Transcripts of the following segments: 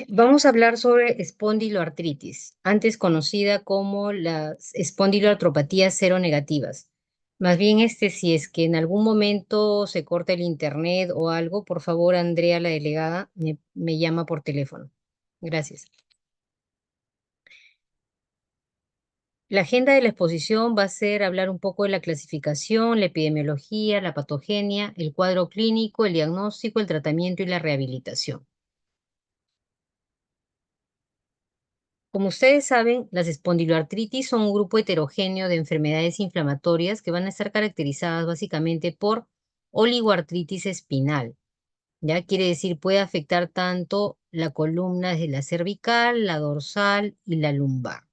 Vamos a hablar sobre espondiloartritis, antes conocida como las espondiloartropatías seronegativas. Más bien, si es que en algún momento se corta el internet o algo, por favor, Andrea, la delegada, me llama por teléfono. Gracias. La agenda de la exposición va a ser hablar un poco de la clasificación, la epidemiología, la patogenia, el cuadro clínico, el diagnóstico, el tratamiento y la rehabilitación. Como ustedes saben, las espondiloartritis son un grupo heterogéneo de enfermedades inflamatorias que van a estar caracterizadas básicamente por oligoartritis espinal. Ya quiere decir, puede afectar tanto la columna desde la cervical, la dorsal y la lumbar.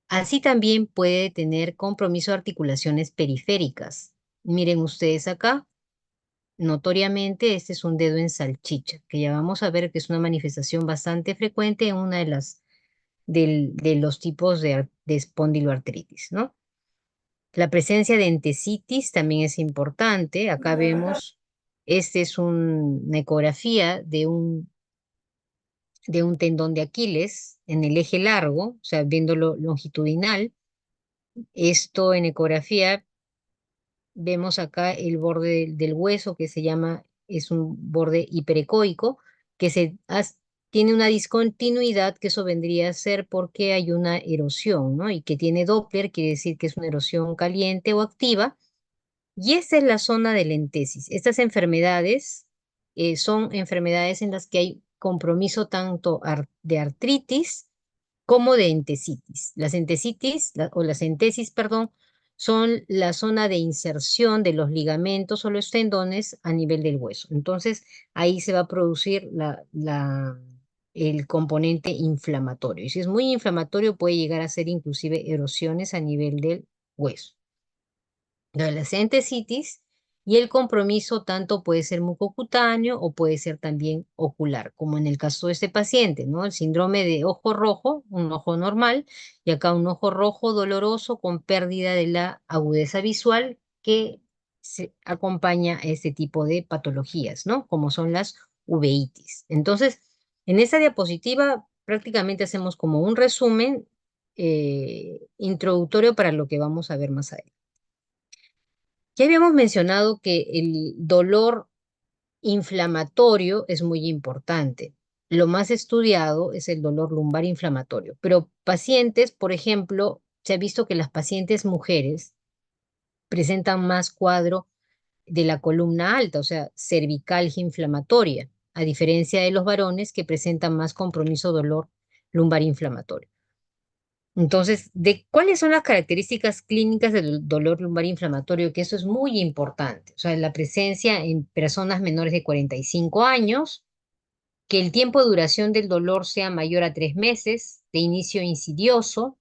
Así también puede tener compromiso de articulaciones periféricas. Miren ustedes acá, notoriamente este es un dedo en salchicha, que ya vamos a ver que es una manifestación bastante frecuente en una de los tipos de espondiloartritis, ¿no? La presencia de entesitis también es importante. Acá vemos, este es una ecografía de un tendón de Aquiles en el eje largo, o sea, viéndolo longitudinal. Esto en ecografía vemos acá el borde del hueso que es un borde hiperecoico, que tiene una discontinuidad, que eso vendría a ser porque hay una erosión, ¿no? Y que tiene Doppler, quiere decir que es una erosión caliente o activa. Y esta es la zona de lentesis. Estas enfermedades son enfermedades en las que hay compromiso tanto de artritis como de entesitis. Las entesitis, o las entesis, perdón, son la zona de inserción de los ligamentos o los tendones a nivel del hueso. Entonces, ahí se va a producir el componente inflamatorio. Y si es muy inflamatorio, puede llegar a ser inclusive erosiones a nivel del hueso. La centesitis y el compromiso tanto puede ser mucocutáneo o puede ser también ocular, como en el caso de este paciente, ¿no? El síndrome de ojo rojo, un ojo normal, y acá un ojo rojo doloroso con pérdida de la agudeza visual que se acompaña a este tipo de patologías, ¿no? Como son las uveitis. Entonces, en esta diapositiva prácticamente hacemos como un resumen introductorio para lo que vamos a ver más adelante. Ya habíamos mencionado que el dolor inflamatorio es muy importante. Lo más estudiado es el dolor lumbar inflamatorio, pero pacientes, por ejemplo, se ha visto que las pacientes mujeres presentan más cuadro de la columna alta, o sea, cervicalgia inflamatoria, a diferencia de los varones que presentan más compromiso dolor lumbar inflamatorio. Entonces, ¿cuáles son las características clínicas del dolor lumbar inflamatorio? Que eso es muy importante. O sea, la presencia en personas menores de 45 años, que el tiempo de duración del dolor sea mayor a 3 meses, de inicio insidioso,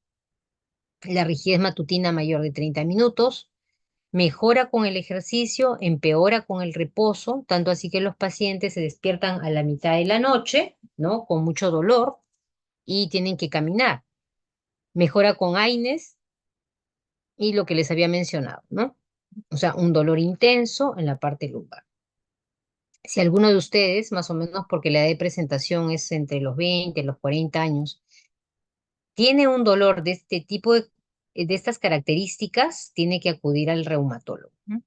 la rigidez matutina mayor de 30 minutos, mejora con el ejercicio, empeora con el reposo, tanto así que los pacientes se despiertan a la mitad de la noche, ¿no? Con mucho dolor y tienen que caminar. Mejora con AINES y lo que les había mencionado, ¿no? O sea, un dolor intenso en la parte lumbar. Si alguno de ustedes, más o menos porque la edad de presentación es entre los 20 y los 40 años, tiene un dolor de este tipo de estas características, tiene que acudir al reumatólogo, ¿no?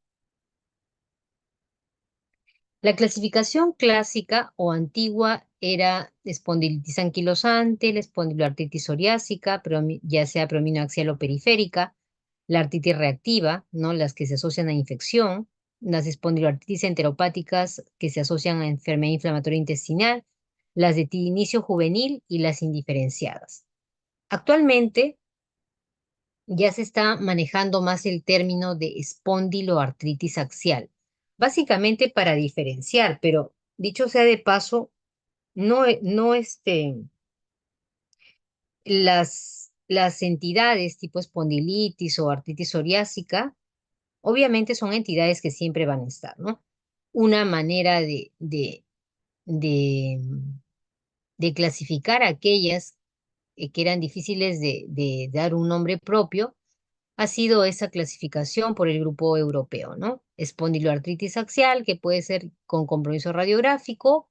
La clasificación clásica o antigua era espondilitis anquilosante, la espondiloartritis psoriásica, ya sea prominioaxial o periférica, la artritis reactiva, ¿no? Las que se asocian a infección, las espondiloartritis enteropáticas que se asocian a enfermedad inflamatoria intestinal, las de inicio juvenil y las indiferenciadas. Actualmente ya se está manejando más el término de espondiloartritis axial, básicamente para diferenciar, pero dicho sea de paso, no las entidades tipo espondilitis o artritis psoriásica, obviamente son entidades que siempre van a estar, ¿no? Una manera de, de clasificar aquellas que eran difíciles de dar un nombre propio ha sido esa clasificación por el grupo europeo, ¿no? Espondiloartritis axial, que puede ser con compromiso radiográfico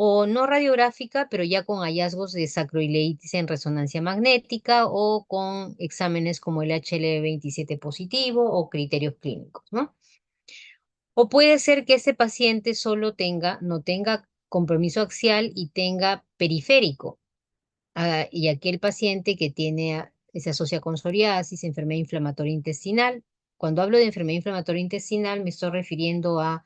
o no radiográfica, pero ya con hallazgos de sacroileitis en resonancia magnética o con exámenes como el HL27 positivo o criterios clínicos, ¿no? O puede ser que ese paciente solo no tenga compromiso axial y tenga periférico. Y aquel paciente que se asocia con psoriasis, enfermedad inflamatoria intestinal. Cuando hablo de enfermedad inflamatoria intestinal me estoy refiriendo a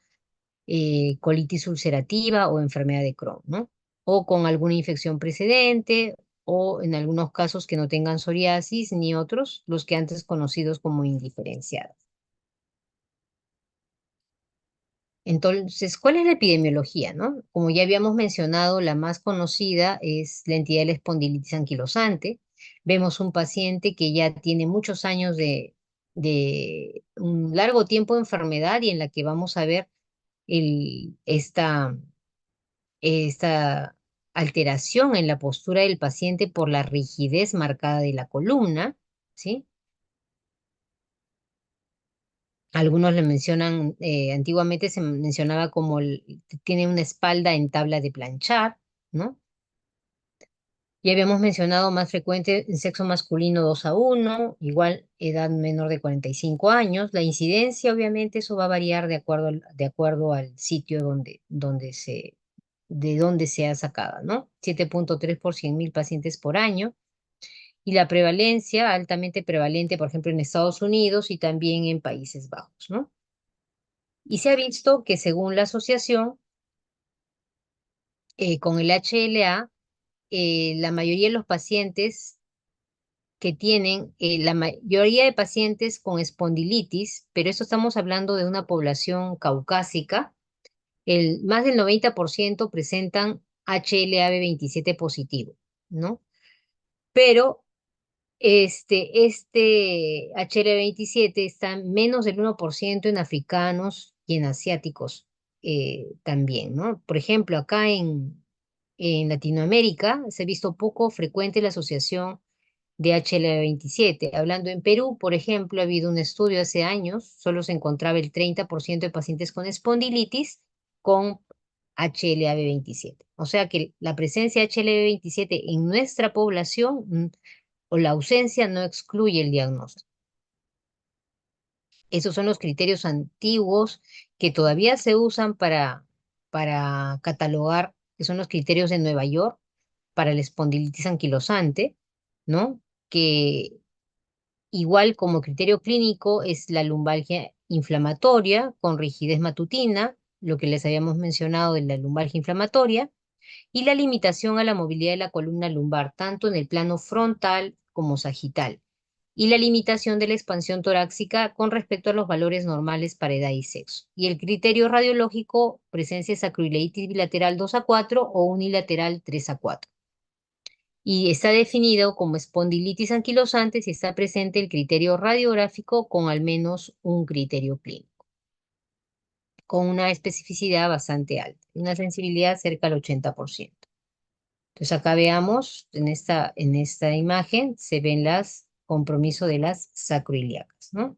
colitis ulcerativa o enfermedad de Crohn, ¿no? O con alguna infección precedente, o en algunos casos que no tengan psoriasis, ni otros, los que antes conocidos como indiferenciados. Entonces, ¿cuál es la epidemiología, no? Como ya habíamos mencionado, la más conocida es la entidad de la espondilitis anquilosante. Vemos un paciente que ya tiene muchos años de un largo tiempo de enfermedad y en la que vamos a ver esta alteración en la postura del paciente por la rigidez marcada de la columna, ¿sí? Algunos le mencionan, antiguamente se mencionaba como tiene una espalda en tabla de planchar, ¿no? Ya habíamos mencionado más frecuente en sexo masculino 2:1, igual edad menor de 45 años. La incidencia, obviamente, eso va a variar de acuerdo al sitio de donde sea sacada, ¿no? 7.3 por 100.000 pacientes por año. Y la prevalencia, altamente prevalente, por ejemplo, en Estados Unidos y también en Países Bajos, ¿no? Y se ha visto que según la asociación con el HLA, la mayoría de los pacientes la mayoría de pacientes con espondilitis, pero esto estamos hablando de una población caucásica, más del 90% presentan HLA-B27 positivo, ¿no? Pero este HL27 está menos del 1% en africanos y en asiáticos también, ¿no? Por ejemplo, acá en Latinoamérica se ha visto poco frecuente la asociación de HL27. Hablando en Perú, por ejemplo, ha habido un estudio hace años, solo se encontraba el 30% de pacientes con espondilitis con HLA-B27. O sea que la presencia de HLA-B27 en nuestra población o la ausencia no excluye el diagnóstico. Esos son los criterios antiguos que todavía se usan para catalogar, que son los criterios de Nueva York para la espondilitis anquilosante, ¿no? Que igual como criterio clínico es la lumbalgia inflamatoria con rigidez matutina, lo que les habíamos mencionado de la lumbalgia inflamatoria, y la limitación a la movilidad de la columna lumbar, tanto en el plano frontal como sagital, y la limitación de la expansión torácica con respecto a los valores normales para edad y sexo. Y el criterio radiológico, presencia de sacroileitis bilateral 2:4 o unilateral 3:4. Y está definido como espondilitis anquilosante si está presente el criterio radiográfico con al menos un criterio clínico, con una especificidad bastante alta, una sensibilidad cerca al 80%. Entonces acá veamos, en esta imagen se ven los compromisos de las sacroiliacas, ¿no?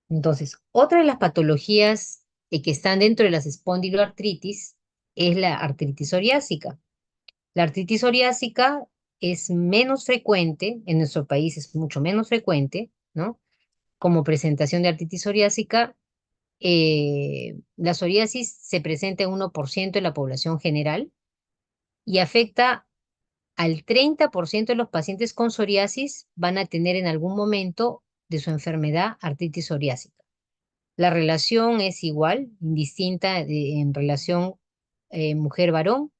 Entonces, otra de las patologías que están dentro de las espondiloartritis es la artritis psoriásica. La artritis psoriásica es menos frecuente, en nuestro país es mucho menos frecuente, ¿no? Como presentación de artritis psoriásica, la psoriasis se presenta en 1% de la población general y afecta al 30% de los pacientes con psoriasis van a tener en algún momento de su enfermedad artritis psoriásica. La relación es igual, indistinta en relación mujer-varón,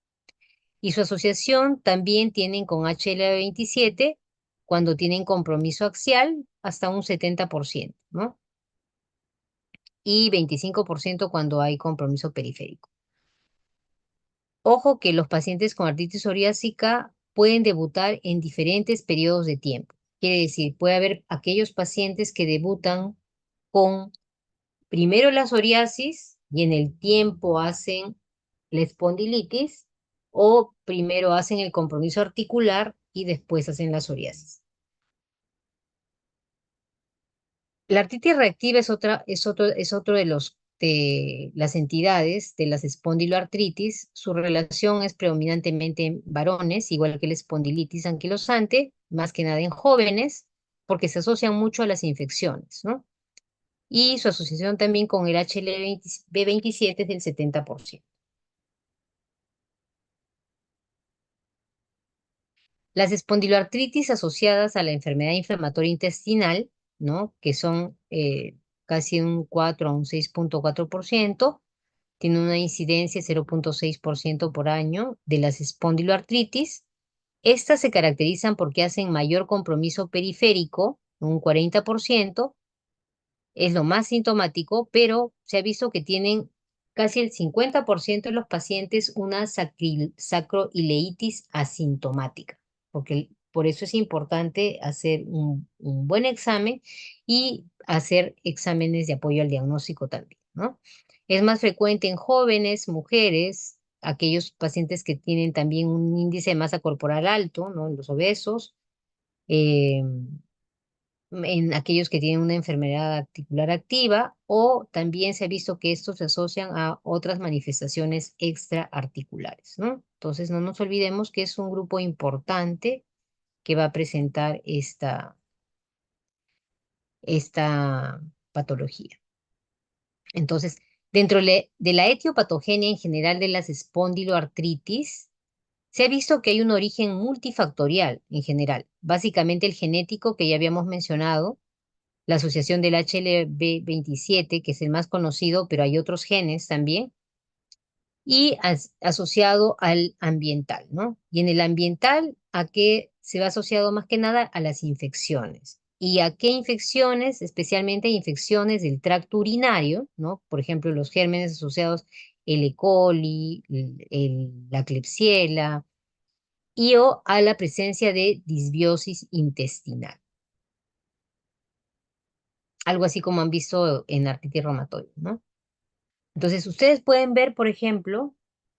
y su asociación también tienen con HLA-27 cuando tienen compromiso axial hasta un 70%, ¿no? Y 25% cuando hay compromiso periférico. Ojo que los pacientes con artritis psoriásica pueden debutar en diferentes periodos de tiempo. Quiere decir, puede haber aquellos pacientes que debutan con primero la psoriasis y en el tiempo hacen la espondilitis, o primero hacen el compromiso articular y después hacen la psoriasis. La artritis reactiva es otro de los de las entidades de las espondiloartritis, su relación es predominantemente en varones, igual que la espondilitis anquilosante, más que nada en jóvenes, porque se asocian mucho a las infecciones, ¿no? Y su asociación también con el HLB27 es del 70%. Las espondiloartritis asociadas a la enfermedad inflamatoria intestinal, ¿no? Que son casi un 4 a un 6,4%, tiene una incidencia de 0,6% por año de las espondiloartritis. Estas se caracterizan porque hacen mayor compromiso periférico, un 40%, es lo más sintomático, pero se ha visto que tienen casi el 50% de los pacientes una sacroileitis asintomática, porque por eso es importante hacer un buen examen y hacer exámenes de apoyo al diagnóstico también, ¿no? Es más frecuente en jóvenes, mujeres, aquellos pacientes que tienen también un índice de masa corporal alto, ¿no? Los obesos, eh, en aquellos que tienen una enfermedad articular activa, o también se ha visto que estos se asocian a otras manifestaciones extraarticulares, ¿no? Entonces no nos olvidemos que es un grupo importante que va a presentar esta patología. Entonces, dentro de la etiopatogenia en general de las espondiloartritis, se ha visto que hay un origen multifactorial en general, básicamente el genético que ya habíamos mencionado, la asociación del HLB27, que es el más conocido, pero hay otros genes también, y asociado al ambiental, ¿no? Y en el ambiental, ¿a qué se va asociado más que nada? A las infecciones. ¿Y a qué infecciones? Especialmente infecciones del tracto urinario, ¿no? Por ejemplo, los gérmenes asociados, el E. coli, la Klebsiella, y o a la presencia de disbiosis intestinal. Algo así como han visto en artritis reumatoide, ¿no? Entonces, ustedes pueden ver, por ejemplo,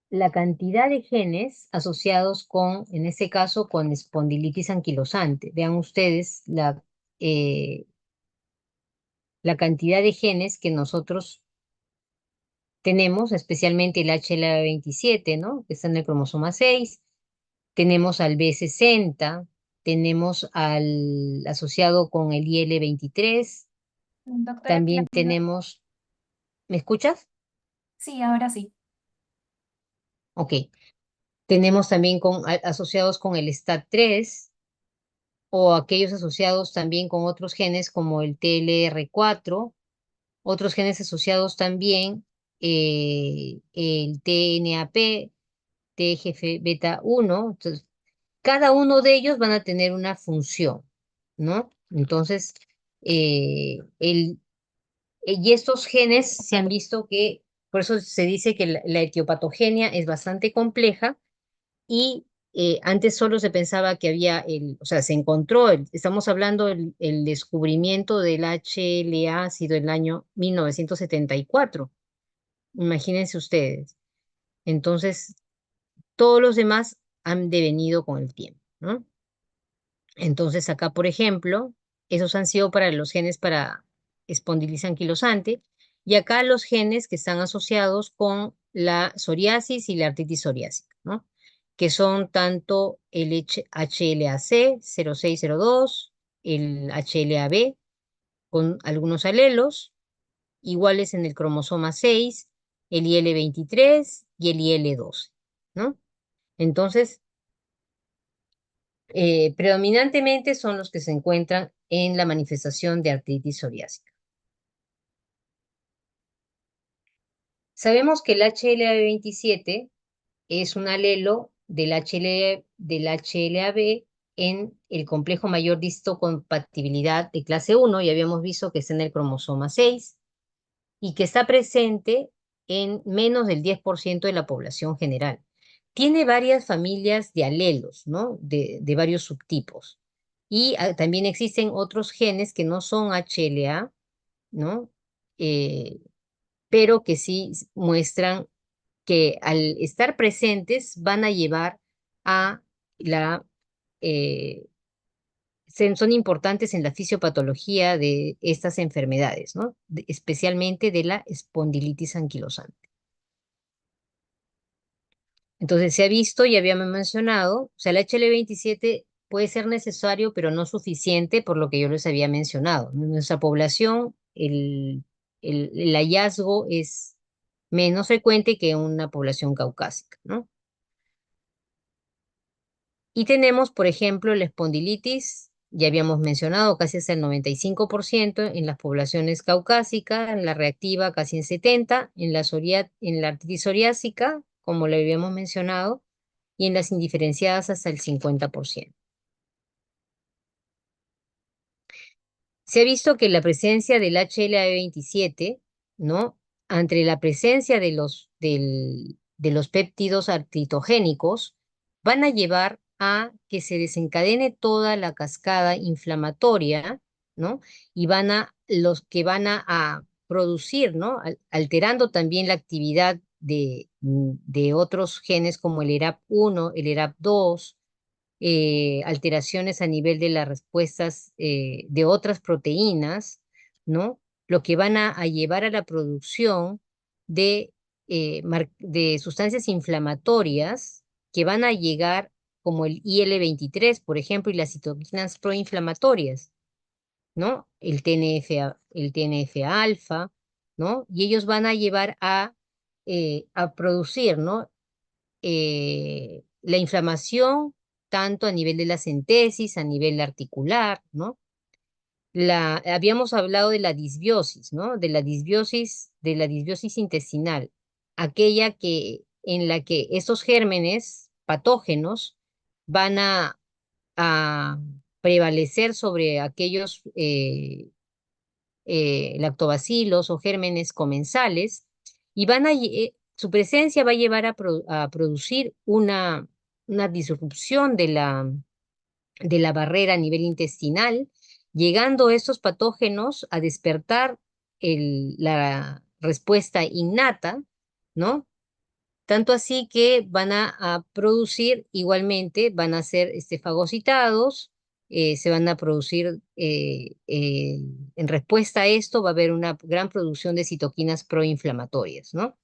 la cantidad de genes asociados con, en este caso, con espondilitis anquilosante. Vean ustedes la cantidad de genes que nosotros tenemos, especialmente el HLA27, ¿no? Que está en el cromosoma 6. Tenemos al B60, tenemos al asociado con el IL-23. Doctora También Claudia. tenemos, ¿me escuchas? Sí, ahora sí. Ok. Tenemos también asociados con el STAT3 o aquellos asociados también con otros genes como el TLR4, otros genes asociados también el TNAP, TGF-beta 1. Entonces, cada uno de ellos van a tener una función, ¿no? Entonces, y estos genes se han visto que, por eso se dice que la etiopatogenia es bastante compleja y antes solo se pensaba que había o sea, se encontró, estamos hablando el descubrimiento del HLA ha sido el año 1974, imagínense ustedes. Entonces, todos los demás han devenido con el tiempo, ¿no? Entonces, acá, por ejemplo, esos han sido para los genes para espondilitis anquilosante, y acá los genes que están asociados con la psoriasis y la artritis psoriásica, ¿no? Que son tanto el HLA-C 0602, el HLA-B, con algunos alelos, iguales en el cromosoma 6, el IL-23 y el IL-12, ¿no? Entonces, predominantemente son los que se encuentran en la manifestación de artritis psoriásica. Sabemos que el HLA-27 es un alelo del HLA-B en el complejo mayor de histocompatibilidad de clase 1, y habíamos visto que está en el cromosoma 6 y que está presente en menos del 10% de la población general. Tiene varias familias de alelos, ¿no? De varios subtipos. Y también existen otros genes que no son HLA, ¿no? Eh, pero que sí muestran que al estar presentes van a llevar a la, eh, son importantes en la fisiopatología de estas enfermedades, ¿no? Especialmente de la espondilitis anquilosante. Entonces, se ha visto, y habíamos mencionado, o sea, el HL27 puede ser necesario, pero no suficiente, por lo que yo les había mencionado. En nuestra población, el hallazgo es menos frecuente que en una población caucásica, ¿no? Y tenemos, por ejemplo, la espondilitis, ya habíamos mencionado, casi hasta el 95% en las poblaciones caucásicas, en la reactiva casi en 70%, en la artritis psoriásica, como lo habíamos mencionado, y en las indiferenciadas hasta el 50%. Se ha visto que la presencia del HLA-27, ¿no? Ante la presencia de los péptidos artritogénicos, van a llevar a que se desencadene toda la cascada inflamatoria, ¿no? Y los que van a producir, ¿no? Alterando también la actividad de otros genes como el ERAP1, el ERAP2, alteraciones a nivel de las respuestas de otras proteínas, ¿no? Lo que van a llevar a la producción de sustancias inflamatorias que van a llegar como el IL-23, por ejemplo, y las citoquinas proinflamatorias, ¿no? El TNF-alfa, ¿no? Y ellos van a llevar a producir, ¿no? La inflamación, tanto a nivel de la centesis, a nivel articular, ¿no? Habíamos hablado de la disbiosis, ¿no? De la disbiosis intestinal, aquella en la que estos gérmenes patógenos van a prevalecer sobre aquellos lactobacilos o gérmenes comensales y su presencia va a llevar a producir una disrupción de la barrera a nivel intestinal, llegando estos patógenos a despertar la respuesta innata, ¿no? Tanto así que van a producir igualmente, van a ser fagocitados, se van a producir, en respuesta a esto va a haber una gran producción de citoquinas proinflamatorias, ¿no?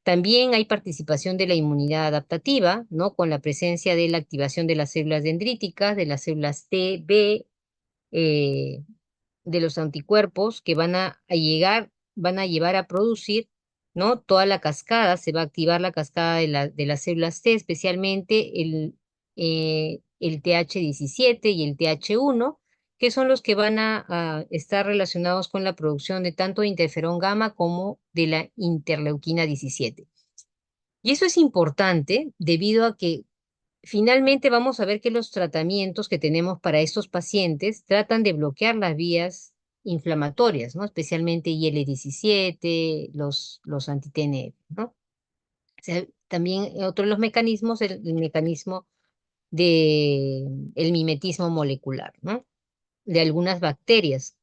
También hay participación de la inmunidad adaptativa, ¿no? Con la presencia de la activación de las células dendríticas, de las células T, B, eh, de los anticuerpos que van a llevar a producir, ¿no? Toda la cascada, se va a activar la cascada de las células T, especialmente el TH17 y el TH1, que son los que van a estar relacionados con la producción de tanto interferón gamma como de la interleuquina 17. Y eso es importante debido a que finalmente vamos a ver que los tratamientos que tenemos para estos pacientes tratan de bloquear las vías inflamatorias, ¿no? Especialmente IL-17, los anti-TNF, ¿no? O sea, también otro de los mecanismos, el mecanismo del mimetismo molecular, ¿no? De algunas bacterias.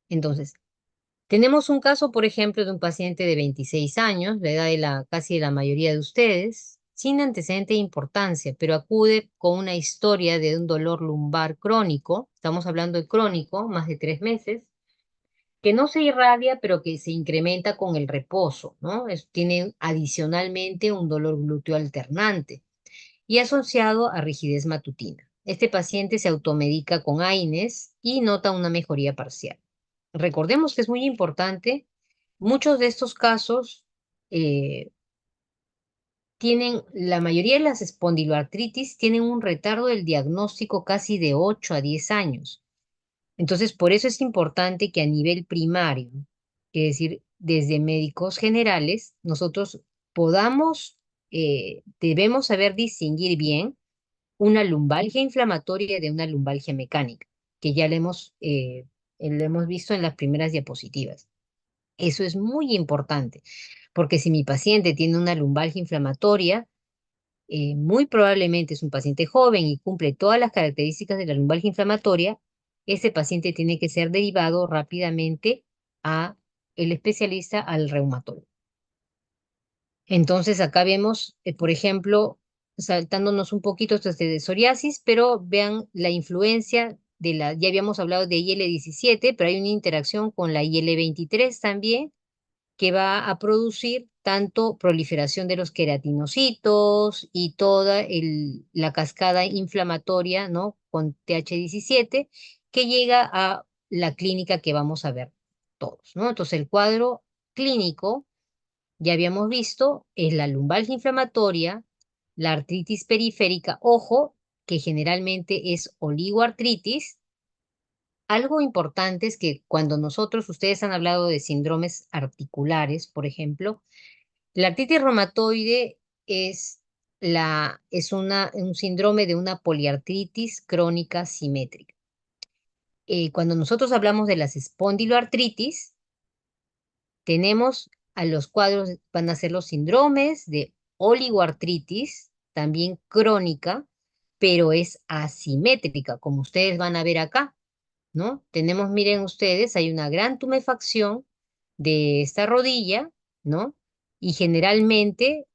Entonces, tenemos un caso, por ejemplo, de un paciente de 26 años, la edad de casi de la mayoría de ustedes, sin antecedente de importancia, pero acude con una historia de un dolor lumbar crónico, estamos hablando de crónico, más de 3 meses, que no se irradia, pero que se incrementa con el reposo, ¿no? Tiene adicionalmente un dolor glúteo alternante y asociado a rigidez matutina. Este paciente se automedica con AINES y nota una mejoría parcial. Recordemos que es muy importante, muchos de estos casos la mayoría de las espondiloartritis tienen un retardo del diagnóstico casi de 8 a 10 años. Entonces, por eso es importante que a nivel primario, es decir, desde médicos generales, nosotros debemos saber distinguir bien una lumbalgia inflamatoria de una lumbalgia mecánica, que ya lo hemos visto en las primeras diapositivas. Eso es muy importante, porque si mi paciente tiene una lumbalgia inflamatoria, muy probablemente es un paciente joven y cumple todas las características de la lumbalgia inflamatoria, ese paciente tiene que ser derivado rápidamente a el especialista, al reumatólogo. Entonces, acá vemos, por ejemplo, saltándonos un poquito esto es de psoriasis, pero vean la influencia de la, ya habíamos hablado de IL-17, pero hay una interacción con la IL-23 también, que va a producir tanto proliferación de los queratinocitos y toda la cascada inflamatoria, ¿no? Con TH17, que llega a la clínica que vamos a ver todos, ¿no? Entonces, el cuadro clínico, ya habíamos visto, es la lumbalgia inflamatoria, la artritis periférica, ojo, que generalmente es oligoartritis. Algo importante es que cuando ustedes han hablado de síndromes articulares, por ejemplo, la artritis reumatoide es, un síndrome de una poliartritis crónica simétrica. Cuando nosotros hablamos de las espondiloartritis, tenemos a los cuadros, van a ser los síndromes de oligoartritis, también crónica, pero es asimétrica, como ustedes van a ver acá. ¿No? Tenemos, miren ustedes, hay una gran tumefacción de esta rodilla, ¿no? Y generalmente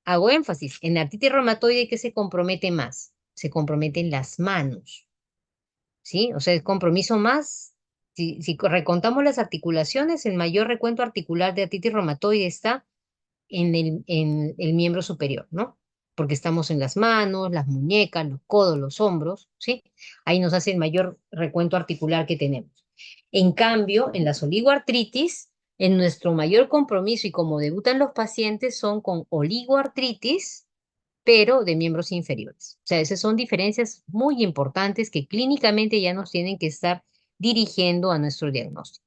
hago énfasis en la artritis reumatoide, que se compromete más, se comprometen las manos, ¿sí? O sea, el compromiso más, si recontamos las articulaciones, el mayor recuento articular de artritis reumatoide está en el miembro superior, ¿no? Porque estamos en las manos, las muñecas, los codos, los hombros, ¿sí? Ahí nos hace el mayor recuento articular que tenemos. En cambio, en las oligoartritis, en nuestro mayor compromiso y como debutan los pacientes son con oligoartritis, pero de miembros inferiores. O sea, esas son diferencias muy importantes que clínicamente ya nos tienen que estar dirigiendo a nuestro diagnóstico.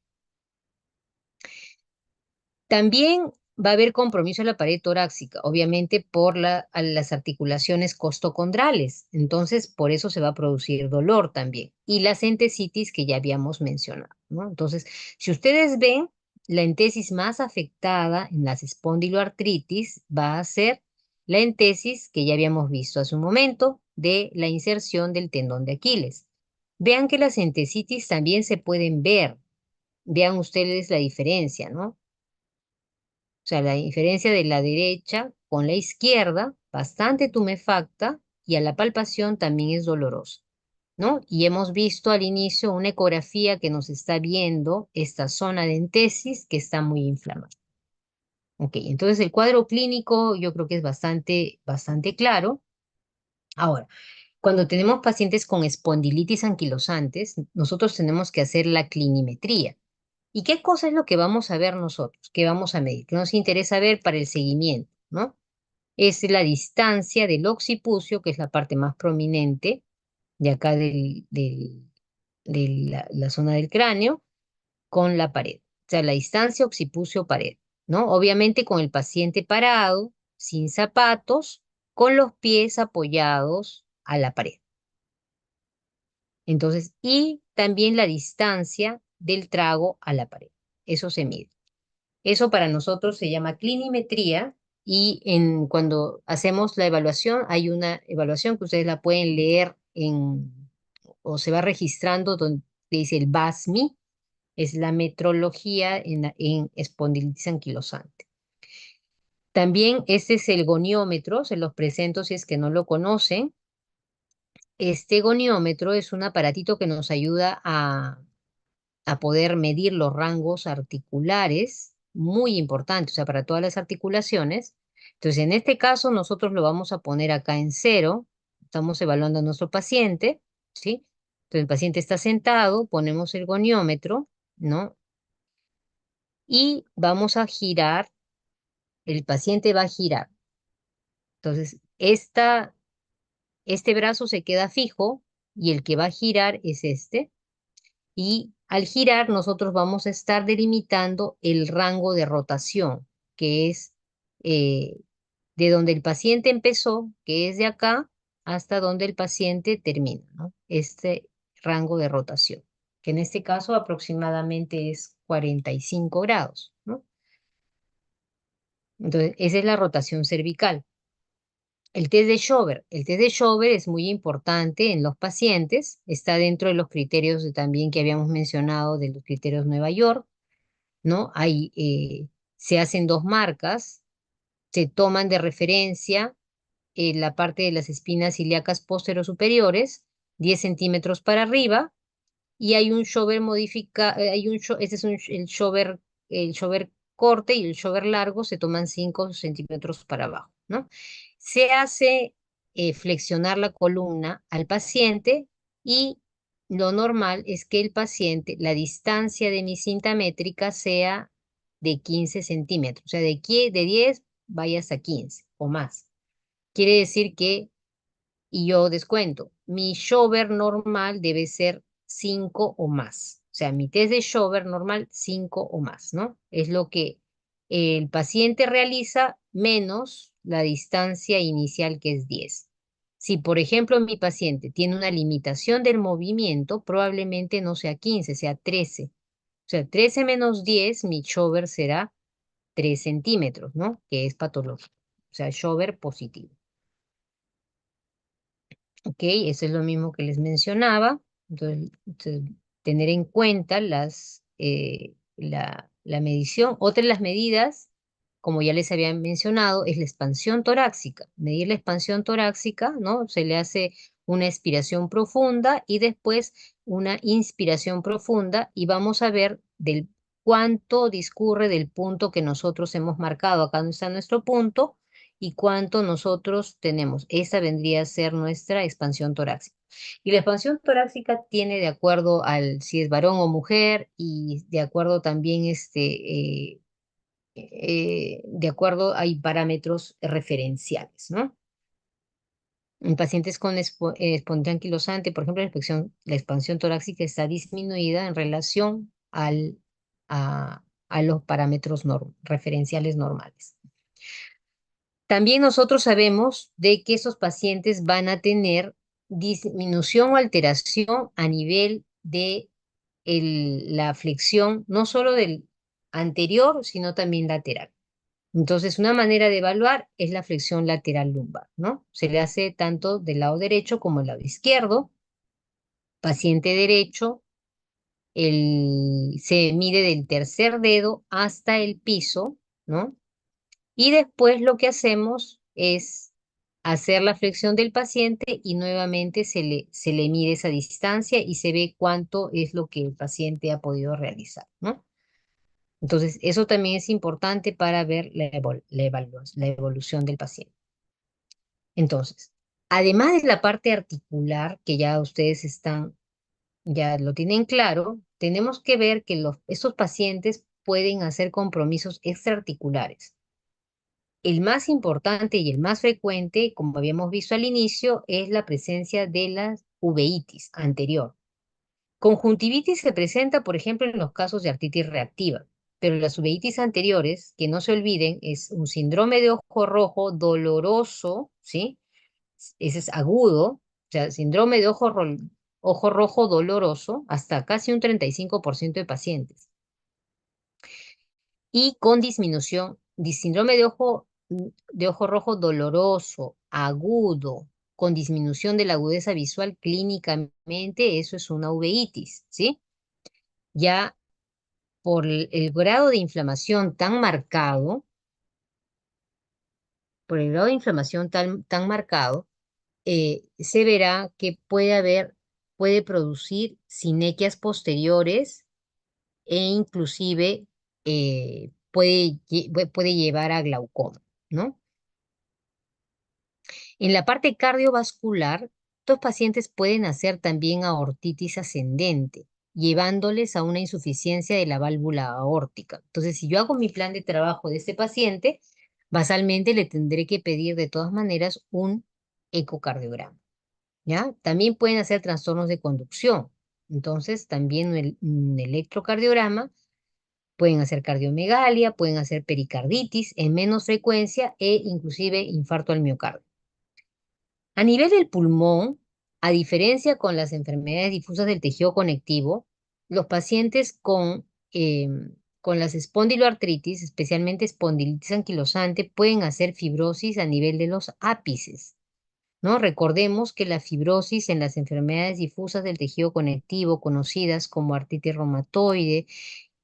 También va a haber compromiso en la pared torácica, obviamente por a las articulaciones costocondrales. Entonces, por eso se va a producir dolor también. Y las entesitis que ya habíamos mencionado, ¿no? Entonces, si ustedes ven, la entesis más afectada en las espondiloartritis va a ser la entesis que ya habíamos visto hace un momento de la inserción del tendón de Aquiles. Vean que las entesitis también se pueden ver. Vean ustedes la diferencia, ¿no? O sea, la diferencia de la derecha con la izquierda, bastante tumefacta y a la palpación también es dolorosa, ¿no? Y hemos visto al inicio una ecografía que nos está viendo esta zona de entesis que está muy inflamada. Ok, entonces el cuadro clínico yo creo que es bastante claro. Ahora, cuando tenemos pacientes con espondilitis anquilosantes, nosotros tenemos que hacer la clinimetría. ¿Y qué cosa es lo que vamos a ver nosotros? ¿Qué vamos a medir? ¿Qué nos interesa ver para el seguimiento, ¿no? Es la distancia del occipucio, que es la parte más prominente de acá de la zona del cráneo, con la pared. O sea, la distancia occipucio-pared, ¿no? Obviamente con el paciente parado, sin zapatos, con los pies apoyados a la pared. Entonces, y también la distancia del trago a la pared. Eso se mide. Eso para nosotros se llama clinimetría y cuando hacemos la evaluación, hay una evaluación que ustedes la pueden leer o se va registrando donde dice el BASMI, es la metrología en espondilitis anquilosante. También este es el goniómetro, se los presento si es que no lo conocen. Este goniómetro es un aparatito que nos ayuda a poder medir los rangos articulares, muy importante, o sea, para todas las articulaciones. Entonces, en este caso, nosotros lo vamos a poner acá en cero. Estamos evaluando a nuestro paciente, ¿sí? Entonces, el paciente está sentado, ponemos el goniómetro, ¿no? Y vamos a girar, el paciente va a girar. Entonces, este brazo se queda fijo y el que va a girar es este. Y al girar, nosotros vamos a estar delimitando el rango de rotación, que es eh, de donde el paciente empezó, que es de acá, hasta donde el paciente termina, ¿no? Este rango de rotación, que en este caso aproximadamente es 45 grados, ¿no? Entonces, esa es la rotación cervical. El test de Schober es muy importante en los pacientes, está dentro de los criterios también que habíamos mencionado de los criterios Nueva York, ¿no? Se hacen dos marcas, se toman de referencia la parte de las espinas ilíacas superiores, 10 centímetros para arriba, y hay un shover este es el shover corte y el shover largo se toman 5 centímetros para abajo, ¿no? Se hace flexionar la columna al paciente y lo normal es que el paciente, la distancia de mi cinta métrica sea de 15 centímetros, o sea, de 10 vaya hasta 15 o más. Quiere decir que y yo descuento. Mi shower normal debe ser 5 o más. O sea, mi test de shower normal 5 o más, ¿no? Es lo que el paciente realiza menos la distancia inicial que es 10. Si, por ejemplo, mi paciente tiene una limitación del movimiento, probablemente no sea 15, sea 13. O sea, 13 menos 10, mi shower será 3 centímetros, ¿no? Que es patológico. O sea, shower positivo. Ok, eso es lo mismo que les mencionaba. Entonces, tener en cuenta la medición. Otra de las medidas, como ya les había mencionado, es la expansión torácica. Medir la expansión torácica, ¿no? Se le hace una expiración profunda y después una inspiración profunda y vamos a ver del cuánto discurre del punto que nosotros hemos marcado. Acá no está nuestro punto y cuánto nosotros tenemos. Esa vendría a ser nuestra expansión torácica. Y la expansión torácica tiene de acuerdo al si es varón o mujer y de acuerdo también de acuerdo hay parámetros referenciales, ¿no? En pacientes con esponjía anquilosante, por ejemplo, la expansión torácica está disminuida en relación a los parámetros referenciales normales. También nosotros sabemos de que esos pacientes van a tener disminución o alteración a nivel de la flexión, no solo del anterior, sino también lateral. Entonces, una manera de evaluar es la flexión lateral lumbar, ¿no? Se le hace tanto del lado derecho como del lado izquierdo. Paciente derecho, se mide del tercer dedo hasta el piso, ¿no? Y después lo que hacemos es hacer la flexión del paciente y nuevamente se le mide esa distancia y se ve cuánto es lo que el paciente ha podido realizar, ¿no? Entonces, eso también es importante para ver la evolución del paciente. Entonces, además de la parte articular, que ya ustedes ya lo tienen claro, tenemos que ver que estos pacientes pueden hacer compromisos extraarticulares. El más importante y el más frecuente, como habíamos visto al inicio, es la presencia de la uveitis anterior. Conjuntivitis se presenta, por ejemplo, en los casos de artritis reactiva, pero las uveitis anteriores, que no se olviden, es un síndrome de ojo rojo doloroso, ¿sí? Ese es agudo, o sea, síndrome de ojo rojo doloroso, hasta casi un 35% de pacientes y con disminución de síndrome de ojo rojo doloroso, agudo, con disminución de la agudeza visual clínicamente, eso es una uveitis, ¿sí? Ya por el grado de inflamación tan marcado, por el grado de inflamación tan marcado, se verá que puede producir sinequias posteriores e inclusive puede llevar a glaucoma, ¿no? En la parte cardiovascular, estos pacientes pueden hacer también aortitis ascendente, llevándoles a una insuficiencia de la válvula aórtica. Entonces, si yo hago mi plan de trabajo de este paciente, basalmente le tendré que pedir de todas maneras un ecocardiograma, ¿ya? También pueden hacer trastornos de conducción. Entonces, también un electrocardiograma. Pueden hacer cardiomegalia, pueden hacer pericarditis en menos frecuencia e inclusive infarto al miocardio. A nivel del pulmón, a diferencia con las enfermedades difusas del tejido conectivo, los pacientes con las espondiloartritis, especialmente espondilitis anquilosante, pueden hacer fibrosis a nivel de los ápices, ¿no? Recordemos que la fibrosis en las enfermedades difusas del tejido conectivo, conocidas como artritis reumatoide,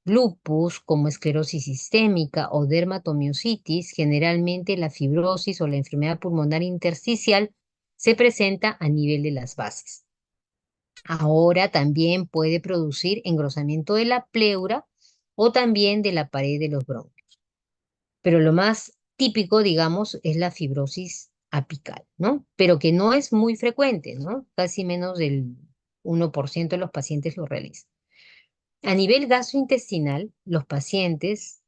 lupus, como esclerosis sistémica o dermatomiositis, generalmente la fibrosis o la enfermedad pulmonar intersticial se presenta a nivel de las bases. Ahora también puede producir engrosamiento de la pleura o también de la pared de los bronquios. Pero lo más típico, digamos, es la fibrosis apical, ¿no? Pero que no es muy frecuente, ¿no? Casi menos del 1% de los pacientes lo realizan. A nivel gastrointestinal, los pacientes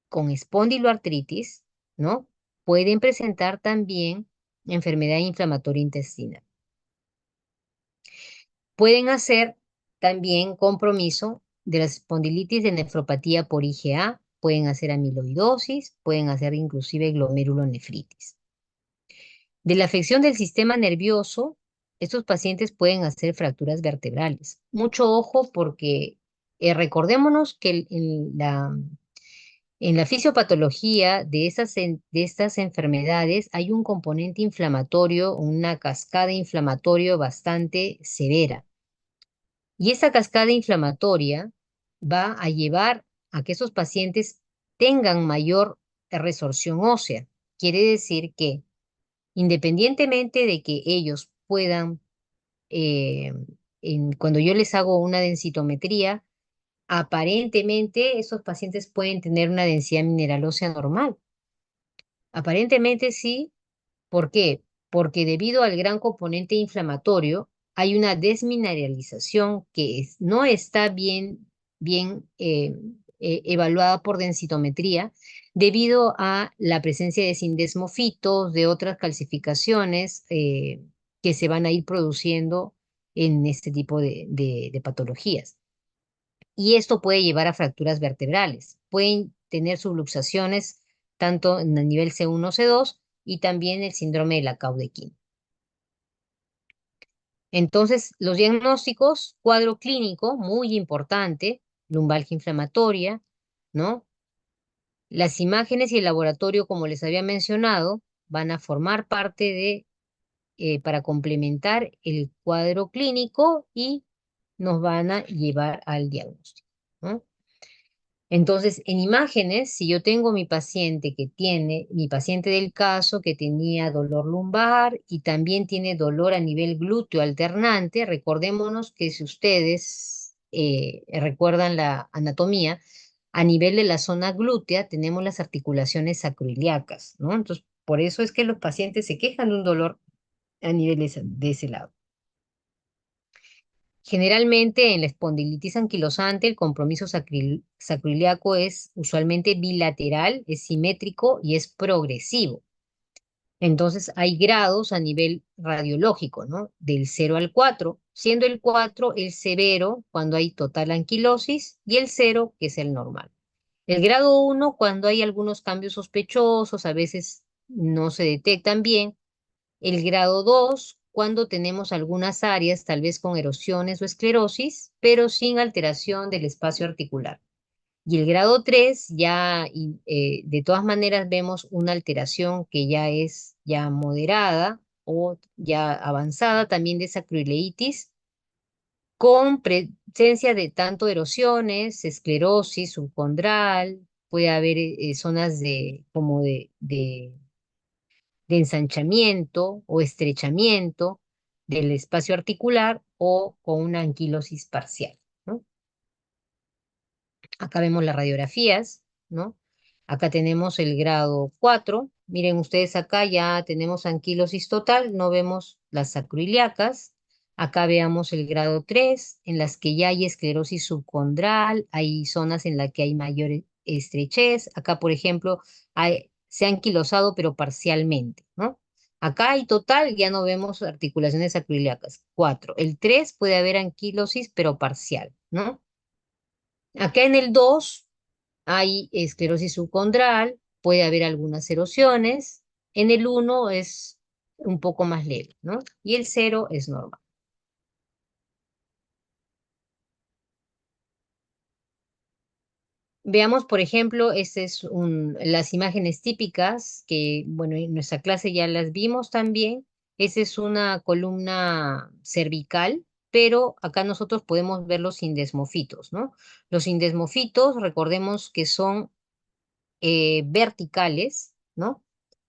con espondiloartritis, ¿no? Pueden presentar también enfermedad inflamatoria intestinal. Pueden hacer también compromiso de la espondilitis de nefropatía por IgA, pueden hacer amiloidosis, pueden hacer inclusive glomerulonefritis. De la afección del sistema nervioso, estos pacientes pueden hacer fracturas vertebrales. Mucho ojo porque recordémonos que en la fisiopatología de estas enfermedades hay un componente inflamatorio, una cascada inflamatoria bastante severa. Y esa cascada inflamatoria va a llevar a que esos pacientes tengan mayor resorción ósea. Quiere decir que independientemente de que ellos puedan, eh, cuando yo les hago una densitometría, aparentemente esos pacientes pueden tener una densidad mineral ósea normal. Aparentemente sí. ¿Por qué? Porque debido al gran componente inflamatorio, hay una desmineralización que no está bien evaluada por densitometría debido a la presencia de sindesmofitos, de otras calcificaciones que se van a ir produciendo en este tipo de patologías. Y esto puede llevar a fracturas vertebrales. Pueden tener subluxaciones tanto en el nivel C1, C2 y también el síndrome de la Caudequín. Entonces, los diagnósticos, cuadro clínico, muy importante, lumbalgia inflamatoria, ¿no? Las imágenes y el laboratorio, como les había mencionado, van a formar parte para complementar el cuadro clínico y nos van a llevar al diagnóstico, ¿no? Entonces, en imágenes, si yo tengo mi paciente del caso que tenía dolor lumbar y también tiene dolor a nivel glúteo alternante, recordémonos que si ustedes recuerdan la anatomía, a nivel de la zona glútea tenemos las articulaciones sacroiliacas, ¿no? Entonces, por eso es que los pacientes se quejan de un dolor a nivel de ese lado. Generalmente en la espondilitis anquilosante el compromiso sacroiliaco es usualmente bilateral, es simétrico y es progresivo. Entonces hay grados a nivel radiológico, ¿no? Del 0 al 4, siendo el 4 el severo cuando hay total anquilosis y el 0 que es el normal. El grado 1 cuando hay algunos cambios sospechosos, a veces no se detectan bien, el grado 2, cuando tenemos algunas áreas, tal vez con erosiones o esclerosis, pero sin alteración del espacio articular. Y el grado 3, ya de todas maneras vemos una alteración que ya es ya moderada o ya avanzada, también de sacroileitis, con presencia de tanto erosiones, esclerosis subcondral, puede haber zonas como de ensanchamiento o estrechamiento del espacio articular o con una anquilosis parcial, ¿no? Acá vemos las radiografías, ¿no? Acá tenemos el grado 4. Miren ustedes acá ya tenemos anquilosis total, no vemos las sacroiliacas. Acá veamos el grado 3, en las que ya hay esclerosis subcondral, hay zonas en las que hay mayor estrechez. Acá, por ejemplo, se ha anquilosado, pero parcialmente, ¿no? Acá hay total, ya no vemos articulaciones sacroiliacas. 4. El 3 puede haber anquilosis, pero parcial, ¿no? Acá en el 2 hay esclerosis subcondral, puede haber algunas erosiones. En el 1 es un poco más leve, ¿no? Y el 0 es normal. Veamos, por ejemplo, las imágenes típicas que, bueno, en nuestra clase ya las vimos también. Esa es una columna cervical, pero acá nosotros podemos ver los indesmofitos, ¿no? Los indesmofitos, recordemos que son verticales, ¿no?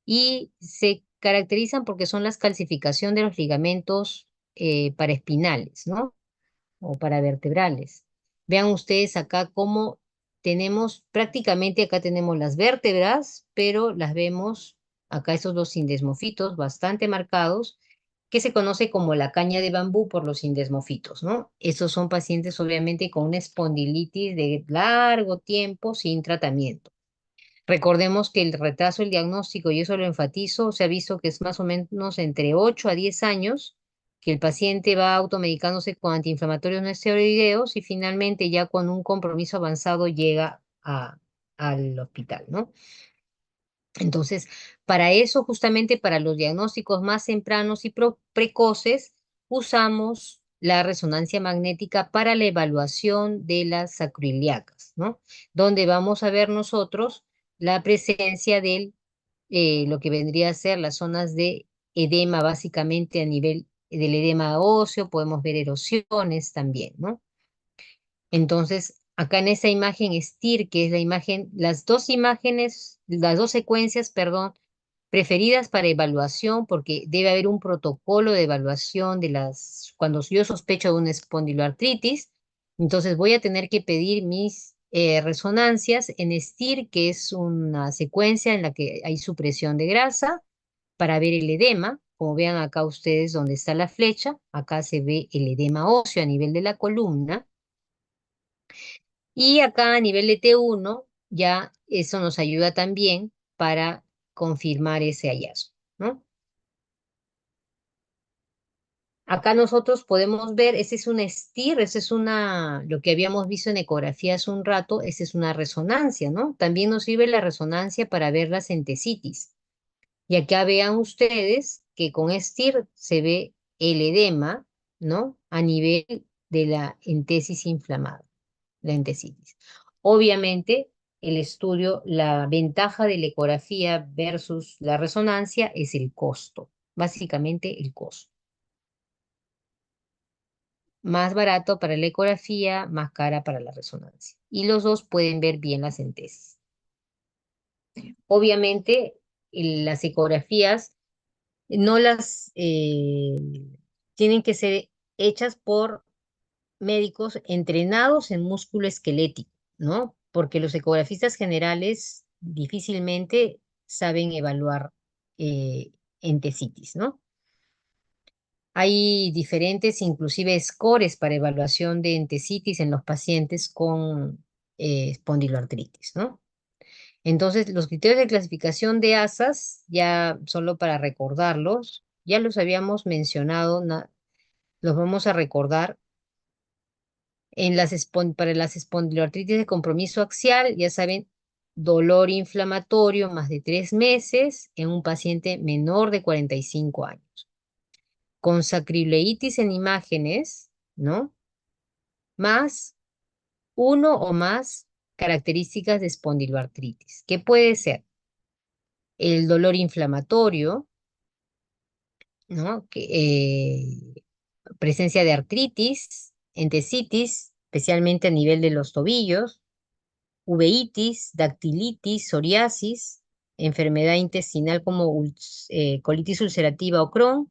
Y se caracterizan porque son la calcificación de los ligamentos paraespinales, ¿no? O paravertebrales. Vean ustedes acá cómo tenemos, prácticamente acá tenemos las vértebras, pero las vemos acá esos dos indesmofitos bastante marcados, que se conoce como la caña de bambú por los indesmofitos, ¿no? Estos son pacientes obviamente con una espondilitis de largo tiempo sin tratamiento. Recordemos que el retraso del diagnóstico, y eso lo enfatizo, se ha visto que es más o menos entre 8 a 10 años que el paciente va automedicándose con antiinflamatorios no esteroideos y finalmente ya con un compromiso avanzado llega al hospital, ¿no? Entonces, para eso, justamente para los diagnósticos más tempranos y precoces, usamos la resonancia magnética para la evaluación de las sacroiliacas, ¿no? Donde vamos a ver nosotros la presencia del, lo que vendría a ser las zonas de edema, básicamente a nivel del edema óseo, podemos ver erosiones también, ¿no? Entonces, acá en esa imagen STIR, que es la imagen, las dos imágenes, las dos secuencias, perdón, preferidas para evaluación, porque debe haber un protocolo de evaluación de las, cuando yo sospecho de una espondiloartritis, entonces voy a tener que pedir mis resonancias en STIR, que es una secuencia en la que hay supresión de grasa para ver el edema. Como vean acá ustedes donde está la flecha, acá se ve el edema óseo a nivel de la columna. Y acá a nivel de T1, ya eso nos ayuda también para confirmar ese hallazgo, ¿no? Acá nosotros podemos ver, ese es un STIR, ese es una, lo que habíamos visto en ecografía hace un rato, esa es una resonancia, ¿no? También nos sirve la resonancia para ver las entesitis. Y acá vean ustedes que con STIR se ve el edema, ¿no? A nivel de la entesis inflamada, la entesitis. Obviamente, el estudio, la ventaja de la ecografía versus la resonancia es el costo, básicamente el costo. Más barato para la ecografía, más cara para la resonancia. Y los dos pueden ver bien las entesis. Obviamente, las ecografías no las tienen que ser hechas por médicos entrenados en músculo esquelético, ¿no? Porque los ecografistas generales difícilmente saben evaluar entesitis, ¿no? Hay diferentes, inclusive, scores para evaluación de entesitis en los pacientes con espondiloartritis, ¿no? Entonces, los criterios de clasificación de ASAS, ya solo para recordarlos, ya los habíamos mencionado, los vamos a recordar. Para las espondiloartritis de compromiso axial, ya saben, dolor inflamatorio más de 3 meses en un paciente menor de 45 años. Con sacrileitis en imágenes, ¿no? Más uno o más características de espondiloartritis. ¿Qué puede ser? El dolor inflamatorio, ¿no? Presencia de artritis, entesitis, especialmente a nivel de los tobillos, uveitis, dactilitis, psoriasis, enfermedad intestinal como colitis ulcerativa o Crohn,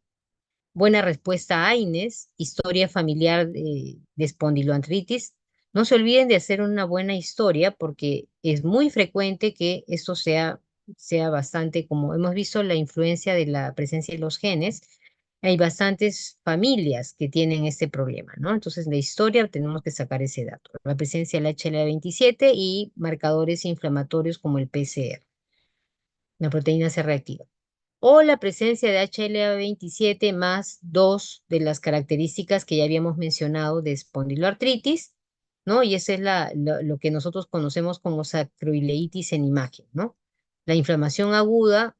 buena respuesta a AINES, historia familiar de espondiloartritis. No se olviden de hacer una buena historia porque es muy frecuente que esto sea bastante, como hemos visto, la influencia de la presencia de los genes. Hay bastantes familias que tienen este problema, ¿no? Entonces, de historia tenemos que sacar ese dato. La presencia del HLA-27 y marcadores inflamatorios como el PCR, la proteína C reactiva o la presencia de HLA-27 más dos de las características que ya habíamos mencionado de espondiloartritis, ¿no? Y esa es lo que nosotros conocemos como sacroileitis en imagen, ¿no? La inflamación aguda,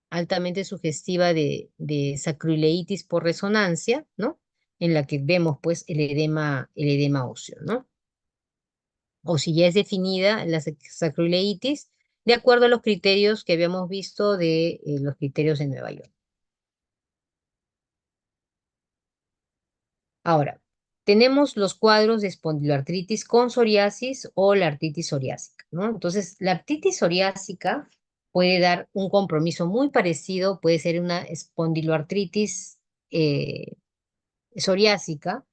altamente sugestiva de sacroileitis por resonancia, ¿no? En la que vemos, pues, el edema óseo, ¿no? O si ya es definida la sacroileitis, de acuerdo a los criterios que habíamos visto de los criterios de Nueva York. Ahora, tenemos los cuadros de espondiloartritis con psoriasis o la artritis psoriásica, ¿no? Entonces, la artritis psoriásica puede dar un compromiso muy parecido, puede ser una espondiloartritis eh, psoriásica,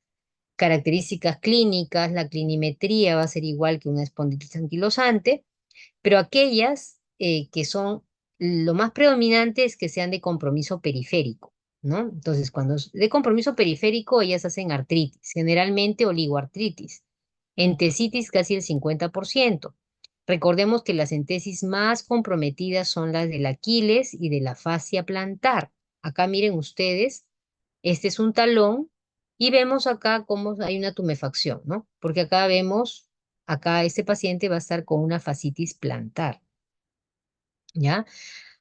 características clínicas, la clinimetría va a ser igual que una espondilitis anquilosante, pero aquellas que son lo más predominante es que sean de compromiso periférico, ¿no? Entonces, cuando es de compromiso periférico, ellas hacen artritis, generalmente oligoartritis, entesitis casi el 50%. Recordemos que las entesis más comprometidas son las del Aquiles y de la fascia plantar. Acá miren ustedes, este es un talón y vemos acá cómo hay una tumefacción, ¿no? Porque acá vemos, acá este paciente va a estar con una fascitis plantar. ¿Ya?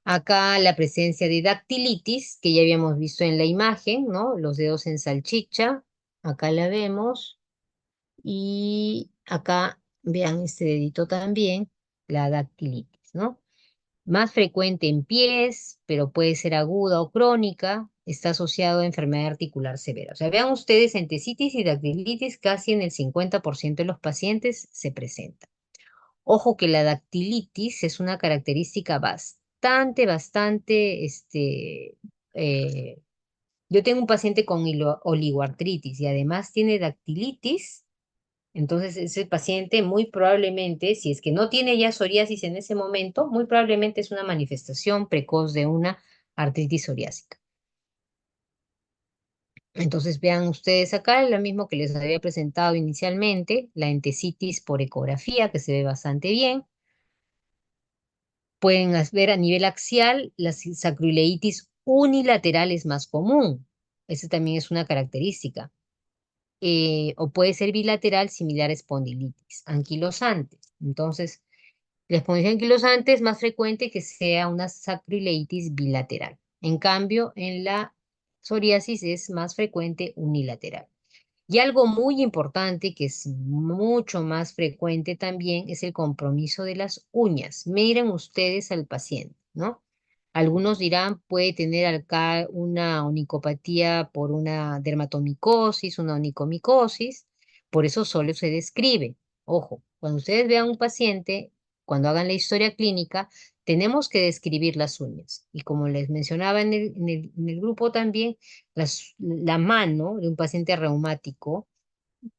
Acá la presencia de dactilitis, que ya habíamos visto en la imagen, ¿no? Los dedos en salchicha, acá la vemos, y acá vean este dedito también, la dactilitis, ¿no? Más frecuente en pies, pero puede ser aguda o crónica, está asociado a enfermedad articular severa. O sea, vean ustedes, entesitis y dactilitis casi en el 50% de los pacientes se presenta. Ojo que la dactilitis es una característica bastante, yo tengo un paciente con oligoartritis y además tiene dactilitis, entonces ese paciente muy probablemente, si es que no tiene ya psoriasis en ese momento, muy probablemente es una manifestación precoz de una artritis psoriásica. Entonces vean ustedes acá, lo mismo que les había presentado inicialmente, la entesitis por ecografía, que se ve bastante bien. Pueden ver a nivel axial, la sacroileitis unilateral es más común. Esa también es una característica. O puede ser bilateral, similar a espondilitis anquilosante. Entonces, la espondilitis anquilosante es más frecuente que sea una sacroileitis bilateral. En cambio, en la psoriasis es más frecuente unilateral. Y algo muy importante, que es mucho más frecuente también, es el compromiso de las uñas. Miren ustedes al paciente, ¿no? Algunos dirán, puede tener acá una onicopatía por una dermatomicosis, una onicomicosis, por eso solo se describe. Ojo, cuando ustedes vean un paciente, cuando hagan la historia clínica, tenemos que describir las uñas. Y como les mencionaba en el grupo también, la mano de un paciente reumático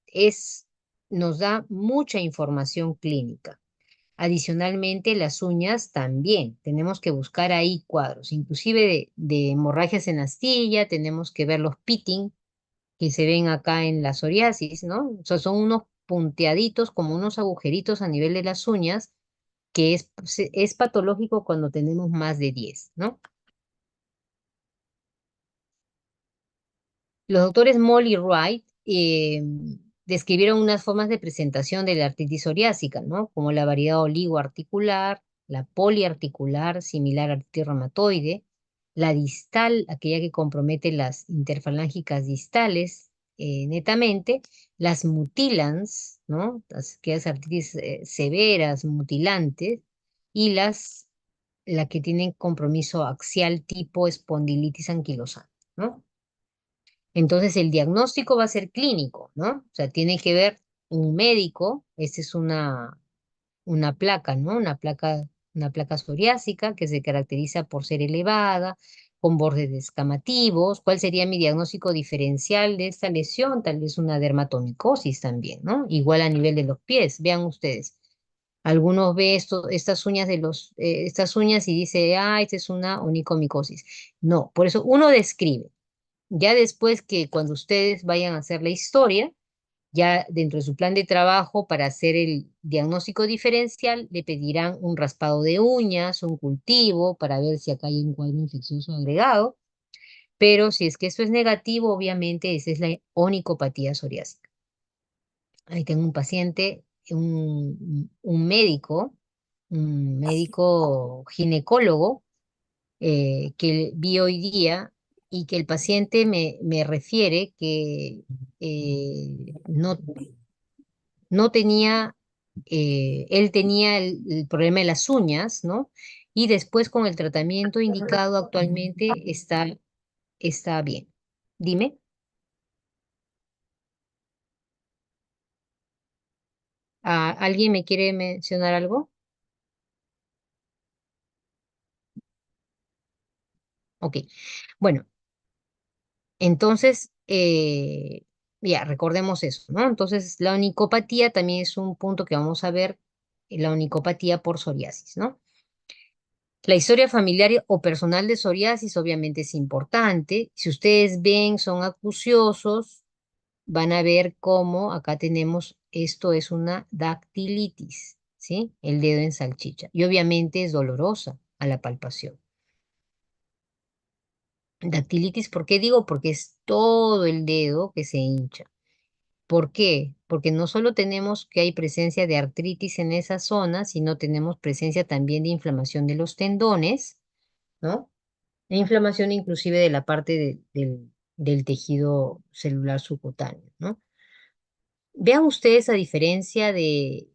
es, nos da mucha información clínica. Adicionalmente, las uñas también. Tenemos que buscar ahí cuadros, inclusive de hemorragias en astilla, tenemos que ver los pitting que se ven acá en la psoriasis, ¿no? O sea, son unos punteaditos, como unos agujeritos a nivel de las uñas, que es patológico cuando tenemos más de 10, ¿no? Los doctores Moll y Wright describieron unas formas de presentación de la artritis psoriásica, ¿no? Como la variedad oligoarticular, la poliarticular, similar a artritis reumatoide, la distal, aquella que compromete las interfalángicas distales netamente, las mutilans, ¿no? Aquellas artritis severas, mutilantes, y la que tienen compromiso axial tipo espondilitis anquilosante, ¿no? Entonces el diagnóstico va a ser clínico, ¿no? O sea, tiene que ver un médico, esta es una placa, ¿no? Una placa psoriásica que se caracteriza por ser elevada, con bordes descamativos. ¿Cuál sería mi diagnóstico diferencial de esta lesión? Tal vez una dermatomicosis también, ¿no? Igual a nivel de los pies, vean ustedes. Algunos ven estas uñas estas uñas y dice, esta es una onicomicosis. No, por eso uno describe. Ya después que cuando ustedes vayan a hacer la historia, ya dentro de su plan de trabajo para hacer el diagnóstico diferencial, le pedirán un raspado de uñas, un cultivo para ver si acá hay un cuadro infeccioso agregado. Pero si es que esto es negativo, obviamente esa es la onicopatía psoriásica. Ahí tengo un paciente, un médico ginecólogo que vi hoy día y que el paciente me refiere que no tenía, él tenía el problema de las uñas, ¿no? Y después con el tratamiento indicado actualmente está bien. Dime. ¿Alguien me quiere mencionar algo? Ok. Bueno, entonces, ya, recordemos eso, ¿no? Entonces, la onicopatía también es un punto que vamos a ver, la onicopatía por psoriasis, ¿no? La historia familiar o personal de psoriasis obviamente es importante. Si ustedes ven, son acuciosos, van a ver cómo acá tenemos, esto es una dactilitis, ¿sí? El dedo en salchicha. Y obviamente es dolorosa a la palpación. Dactilitis, ¿por qué digo? Porque es todo el dedo que se hincha. ¿Por qué? Porque no solo tenemos que hay presencia de artritis en esa zona, sino tenemos presencia también de inflamación de los tendones, ¿no? E inflamación inclusive de la parte del tejido celular subcutáneo, ¿no? Vean ustedes a diferencia de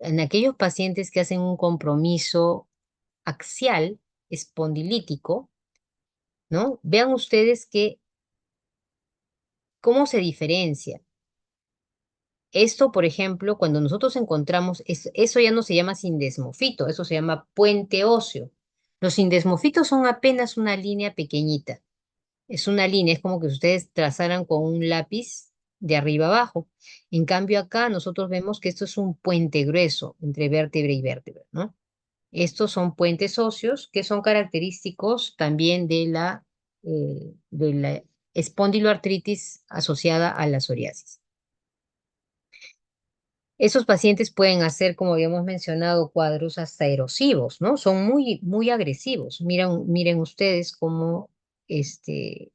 en aquellos pacientes que hacen un compromiso axial espondilítico, ¿no? Vean ustedes que cómo se diferencia. Esto, por ejemplo, cuando nosotros encontramos, eso ya no se llama sindesmofito, eso se llama puente óseo. Los sindesmofitos son apenas una línea pequeñita. Es una línea, es como que ustedes trazaran con un lápiz de arriba abajo. En cambio, acá nosotros vemos que esto es un puente grueso entre vértebra y vértebra, ¿no? Estos son puentes óseos que son característicos también de la espondiloartritis asociada a la psoriasis. Esos pacientes pueden hacer, como habíamos mencionado, cuadros hasta erosivos, ¿no? Son muy, muy agresivos. Miren ustedes este,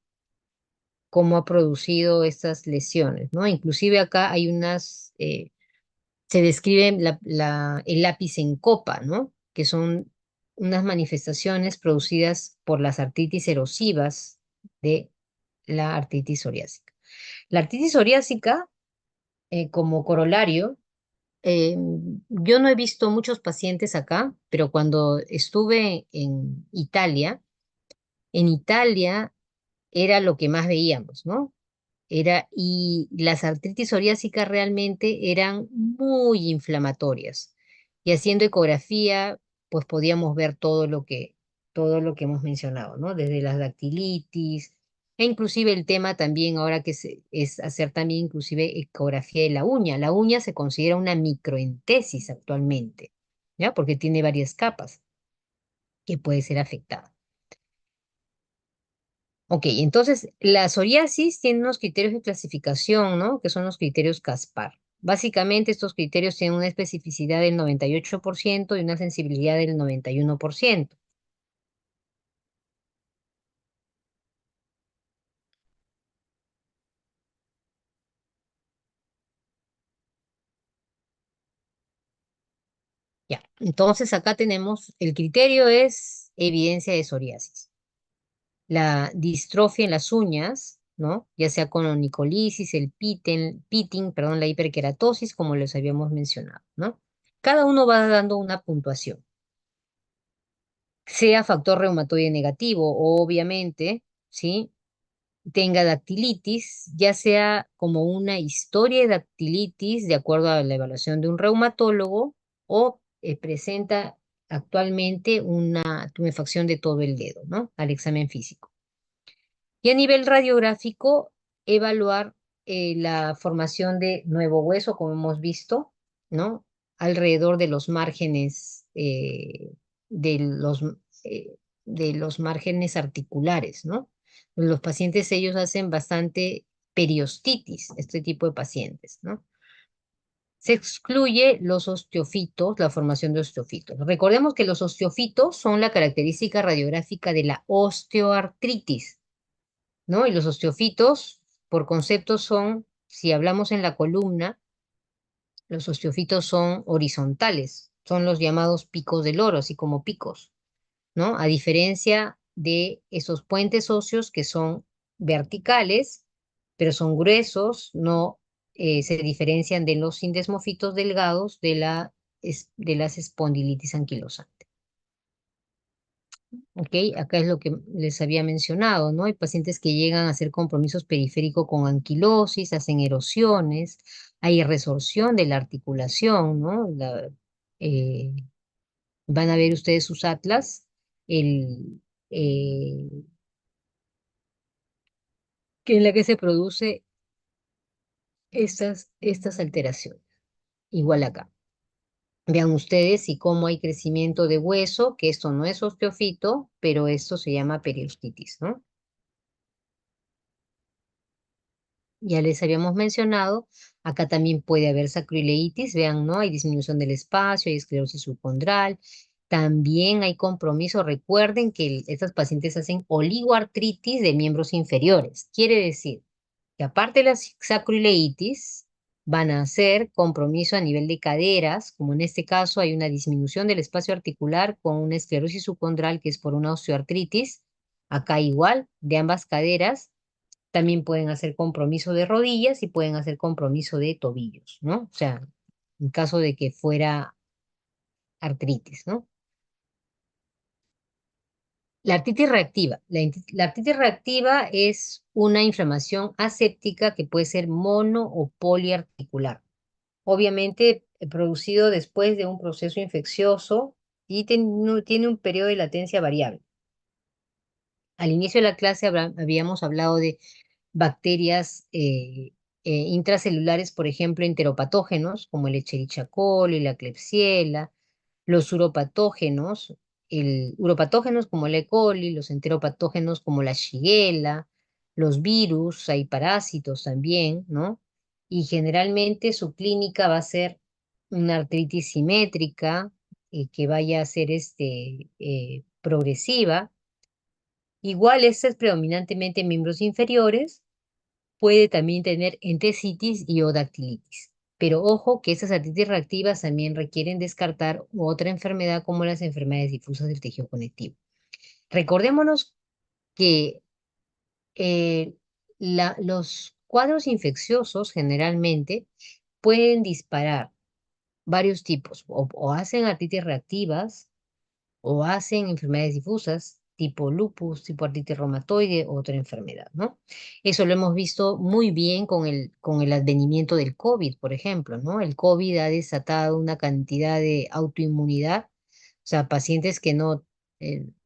cómo ha producido estas lesiones, ¿no? Inclusive acá hay se describe el lápiz en copa, ¿no? Que son unas manifestaciones producidas por las artritis erosivas de la artritis psoriásica. La artritis psoriásica, como corolario, yo no he visto muchos pacientes acá, pero cuando estuve en Italia era lo que más veíamos, ¿no? Y las artritis psoriásicas realmente eran muy inflamatorias. Y haciendo ecografía, pues podíamos ver todo lo que hemos mencionado, ¿no? Desde las dactilitis, e inclusive el tema también ahora es hacer también inclusive ecografía de la uña. La uña se considera una microentesis actualmente, ¿ya? Porque tiene varias capas que puede ser afectada. Ok, entonces la psoriasis tiene unos criterios de clasificación, ¿no? Que son los criterios Caspar. Básicamente estos criterios tienen una especificidad del 98% y una sensibilidad del 91%. Ya, entonces acá tenemos, el criterio es evidencia de psoriasis. La distrofia en las uñas, ¿no? Ya sea con onicolisis, el pitting, perdón, la hiperkeratosis, como les habíamos mencionado, ¿no? Cada uno va dando una puntuación. Sea factor reumatoide negativo, obviamente, ¿sí? Tenga dactilitis, ya sea como una historia de dactilitis de acuerdo a la evaluación de un reumatólogo o presenta actualmente una tumefacción de todo el dedo, ¿no? Al examen físico. Y a nivel radiográfico, evaluar la formación de nuevo hueso, como hemos visto, ¿no? Alrededor de los márgenes, de los, eh, de los márgenes articulares, ¿no? Los pacientes, ellos hacen bastante periostitis, este tipo de pacientes, ¿no? Se excluye los osteofitos, la formación de osteofitos. Recordemos que los osteofitos son la característica radiográfica de la osteoartritis, ¿no? Y los osteofitos, por concepto, si hablamos en la columna, los osteofitos son horizontales, son los llamados picos del oro, así como picos, ¿no? A diferencia de esos puentes óseos que son verticales, pero son gruesos, no se diferencian de los sindesmofitos delgados de las espondilitis anquilosantes. ¿Ok? Acá es lo que les había mencionado, ¿no? Hay pacientes que llegan a hacer compromisos periféricos con anquilosis, hacen erosiones, hay resorción de la articulación, ¿no? Eh, van a ver ustedes sus atlas, el, eh, que en la que se produce estas alteraciones. Igual acá. Vean ustedes y cómo hay crecimiento de hueso, que esto no es osteofito, pero esto se llama periostitis, ¿no? Ya les habíamos mencionado, acá también puede haber sacroileitis, vean, ¿no? Hay disminución del espacio, hay esclerosis subcondral, también hay compromiso. Recuerden que estas pacientes hacen oligoartritis de miembros inferiores. Quiere decir que aparte de la sacroileitis, van a hacer compromiso a nivel de caderas, como en este caso hay una disminución del espacio articular con una esclerosis subcondral que es por una osteoartritis. Acá igual, de ambas caderas también pueden hacer compromiso de rodillas y pueden hacer compromiso de tobillos, ¿no? O sea, en caso de que fuera artritis, ¿no? La artritis reactiva. La artritis reactiva es una inflamación aséptica que puede ser mono o poliarticular. Obviamente, producido después de un proceso infeccioso y tiene un periodo de latencia variable. Al inicio de la clase habíamos hablado de bacterias intracelulares, por ejemplo, enteropatógenos, como el Escherichia coli, la Klebsiella, los uropatógenos como el E. coli, los enteropatógenos como la Shigella, los virus, hay parásitos también, ¿no? Y generalmente su clínica va a ser una artritis simétrica que vaya a ser progresiva. Igual, esta es predominantemente en miembros inferiores, puede también tener entesitis y o dactilitis. Pero ojo que esas artritis reactivas también requieren descartar otra enfermedad como las enfermedades difusas del tejido conectivo. Recordémonos que eh, los cuadros infecciosos generalmente pueden disparar varios tipos, o hacen artritis reactivas o hacen enfermedades difusas, tipo lupus, tipo artritis reumatoide, otra enfermedad, ¿no? Eso lo hemos visto muy bien con el advenimiento del COVID, por ejemplo, ¿no? El COVID ha desatado una cantidad de autoinmunidad, o sea, pacientes que no,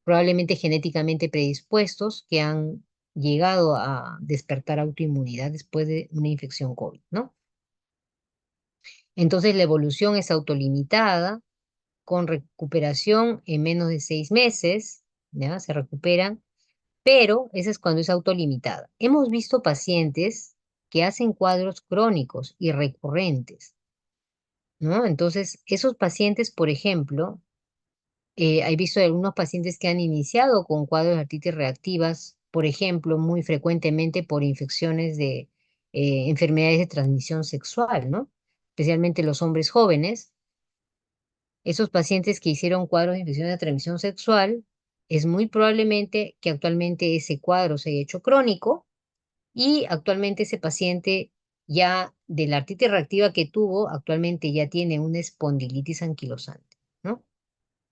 probablemente genéticamente predispuestos, que han llegado a despertar autoinmunidad después de una infección COVID, ¿no? Entonces la evolución es autolimitada con recuperación en menos de 6 meses, ¿ya? Se recuperan, pero esa es cuando es autolimitada. Hemos visto pacientes que hacen cuadros crónicos y recurrentes, ¿no? Entonces, esos pacientes, por ejemplo, he visto algunos pacientes que han iniciado con cuadros de artritis reactivas, por ejemplo, muy frecuentemente por infecciones de enfermedades de transmisión sexual, ¿no? Especialmente los hombres jóvenes. Esos pacientes que hicieron cuadros de infección de transmisión sexual, es muy probablemente que actualmente ese cuadro se haya hecho crónico y actualmente ese paciente ya de la artritis reactiva que tuvo, actualmente ya tiene una espondilitis anquilosante, ¿no?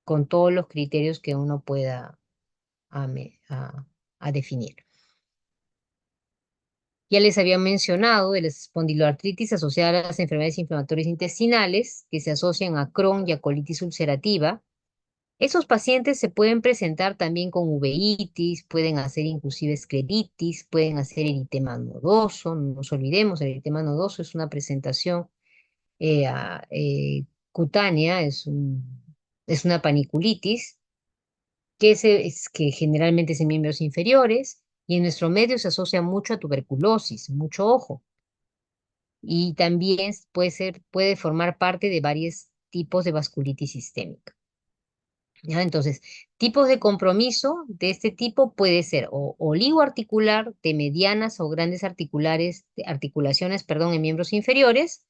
Con todos los criterios que uno pueda a, me- a definir. Ya les había mencionado de la espondiloartritis asociada a las enfermedades inflamatorias intestinales que se asocian a Crohn y a colitis ulcerativa. Esos pacientes se pueden presentar también con uveitis, pueden hacer inclusive escleritis, pueden hacer eritema nodoso. No nos olvidemos, el eritema nodoso es una presentación cutánea, es una paniculitis que generalmente es en miembros inferiores y en nuestro medio se asocia mucho a tuberculosis, mucho ojo. Y también puede formar parte de varios tipos de vasculitis sistémica. ¿Ya? Entonces, tipos de compromiso de este tipo puede ser o oligoarticular de medianas o grandes articulaciones, perdón, en miembros inferiores.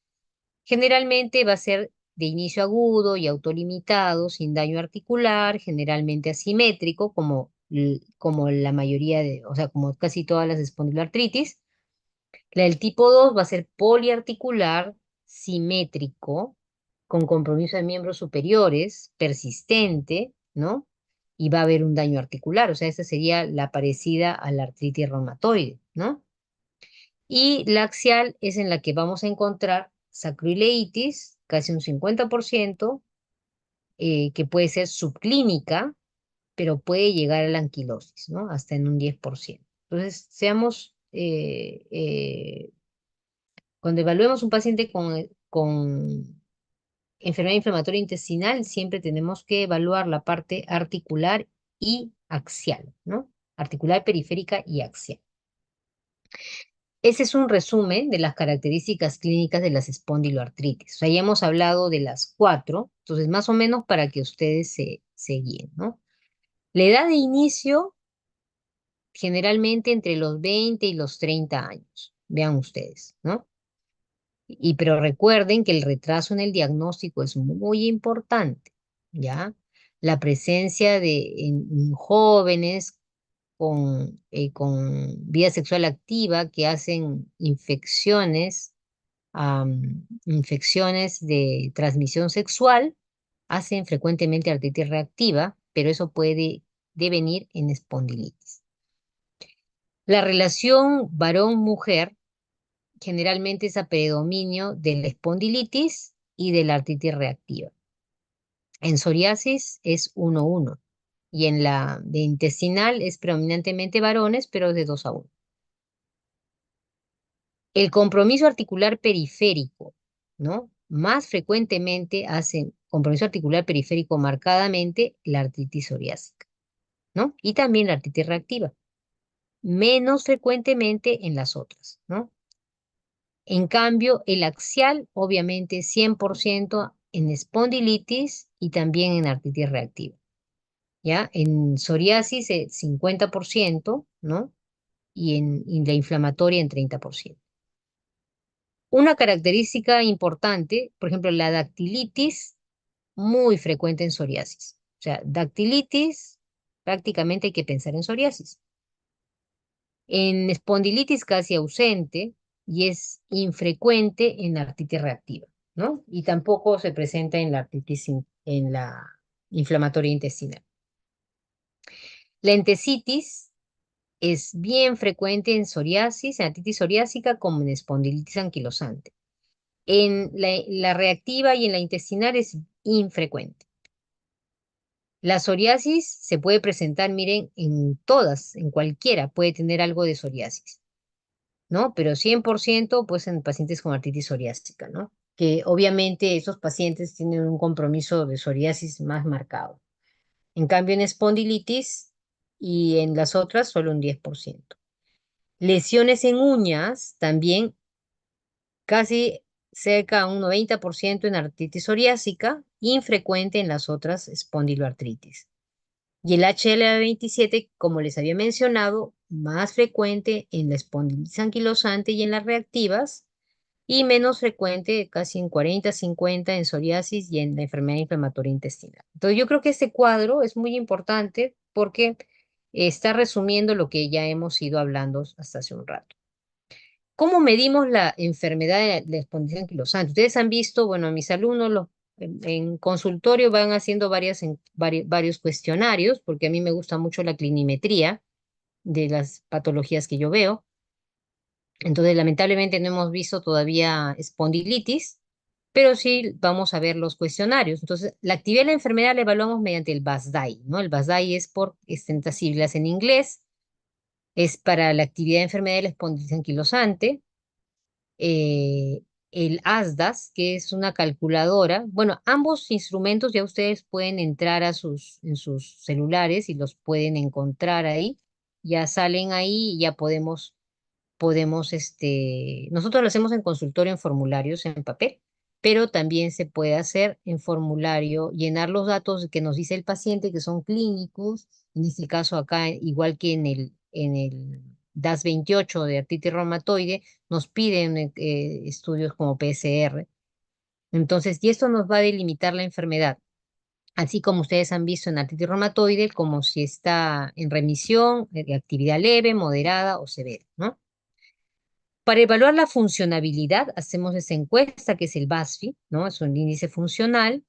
Generalmente va a ser de inicio agudo y autolimitado, sin daño articular, generalmente asimétrico, como la mayoría o sea, como casi todas las espondiloartritis. La del tipo 2 va a ser poliarticular, simétrico, con compromiso de miembros superiores, persistente, ¿no? Y va a haber un daño articular, o sea, esa sería la parecida a la artritis reumatoide, ¿no? Y la axial es en la que vamos a encontrar sacroileitis, casi un 50%, que puede ser subclínica, pero puede llegar a la anquilosis, ¿no? Hasta en un 10%. Entonces, cuando evaluemos un paciente con enfermedad inflamatoria intestinal, siempre tenemos que evaluar la parte articular y axial, ¿no? Articular, periférica y axial. Ese es un resumen de las características clínicas de las espondiloartritis. O sea, ya hemos hablado de las cuatro, entonces más o menos para que ustedes se guíen, ¿no? La edad de inicio, generalmente entre los 20 y los 30 años, vean ustedes, ¿no? Pero recuerden que el retraso en el diagnóstico es muy importante, ¿ya? La presencia en jóvenes con vida sexual activa que hacen infecciones de transmisión sexual, hacen frecuentemente artritis reactiva, pero eso puede devenir en espondilitis. La relación varón-mujer generalmente es a predominio de la espondilitis y de la artritis reactiva. En psoriasis es 1-1 y en la de intestinal es predominantemente varones, pero de 2-1. El compromiso articular periférico, ¿no? Más frecuentemente hacen compromiso articular periférico marcadamente la artritis psoriásica, ¿no? Y también la artritis reactiva. Menos frecuentemente en las otras, ¿no? En cambio, el axial, obviamente, 100% en espondilitis y también en artritis reactiva, ¿ya? En psoriasis, 50%, ¿no? Y en la inflamatoria, en 30%. Una característica importante, por ejemplo, la dactilitis, muy frecuente en psoriasis. O sea, dactilitis, prácticamente hay que pensar en psoriasis. En espondilitis casi ausente y es infrecuente en artritis reactiva, ¿no? Y tampoco se presenta en en la inflamatoria intestinal. La entesitis es bien frecuente en psoriasis, en artritis psoriásica, como en espondilitis anquilosante. En la reactiva y en la intestinal es infrecuente. La psoriasis se puede presentar, miren, en todas, en cualquiera puede tener algo de psoriasis, ¿no? Pero 100% pues en pacientes con artritis psoriásica, ¿no? Que obviamente esos pacientes tienen un compromiso de psoriasis más marcado. En cambio en espondilitis y en las otras solo un 10%. Lesiones en uñas también casi cerca a un 90% en artritis psoriásica, infrecuente en las otras espondiloartritis. Y el HLA27, como les había mencionado, más frecuente en la espondilitis anquilosante y en las reactivas, y menos frecuente, casi en 40-50 en psoriasis y en la enfermedad inflamatoria intestinal. Entonces, yo creo que este cuadro es muy importante porque está resumiendo lo que ya hemos ido hablando hasta hace un rato. ¿Cómo medimos la enfermedad de la espondilitis anquilosante? Ustedes han visto, bueno, mis alumnos en consultorio van haciendo varios cuestionarios, porque a mí me gusta mucho la clinimetría de las patologías que yo veo. Entonces, lamentablemente no hemos visto todavía espondilitis, pero sí vamos a ver los cuestionarios. Entonces, la actividad de la enfermedad la evaluamos mediante el BASDAI, ¿no? El BASDAI es por estas siglas en inglés, es para la actividad de enfermedad de la espondilitis anquilosante. eh, el ASDAS, que es una calculadora. Bueno, ambos instrumentos ya ustedes pueden entrar en sus celulares y los pueden encontrar ahí. Ya salen ahí y ya nosotros lo hacemos en consultorio en formularios en papel, pero también se puede hacer en formulario, llenar los datos que nos dice el paciente que son clínicos, en este caso acá, igual que en el DAS 28 de artritis reumatoide, nos piden estudios como PCR. Entonces, y esto nos va a delimitar la enfermedad, así como ustedes han visto en artritis reumatoide, como si está en remisión, de actividad leve, moderada o severa, ¿no? Para evaluar la funcionabilidad, hacemos esa encuesta que es el BASFI, ¿no? Es un índice funcional,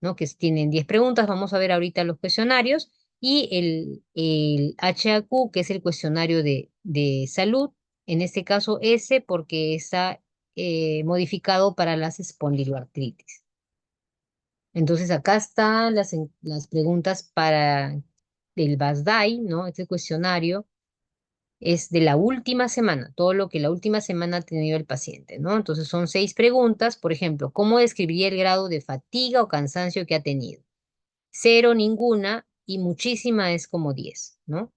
¿no? Tienen 10 preguntas, vamos a ver ahorita los cuestionarios, y el HAQ, que es el cuestionario de salud, en este caso S, porque está modificado para las espondiloartritis. Entonces acá están las preguntas para el BASDAI, ¿no? Este cuestionario es de la última semana, todo lo que la última semana ha tenido el paciente, ¿no? Entonces son 6 preguntas, por ejemplo, ¿cómo describiría el grado de fatiga o cansancio que ha tenido? Cero, ninguna, y muchísima es como 10, ¿no?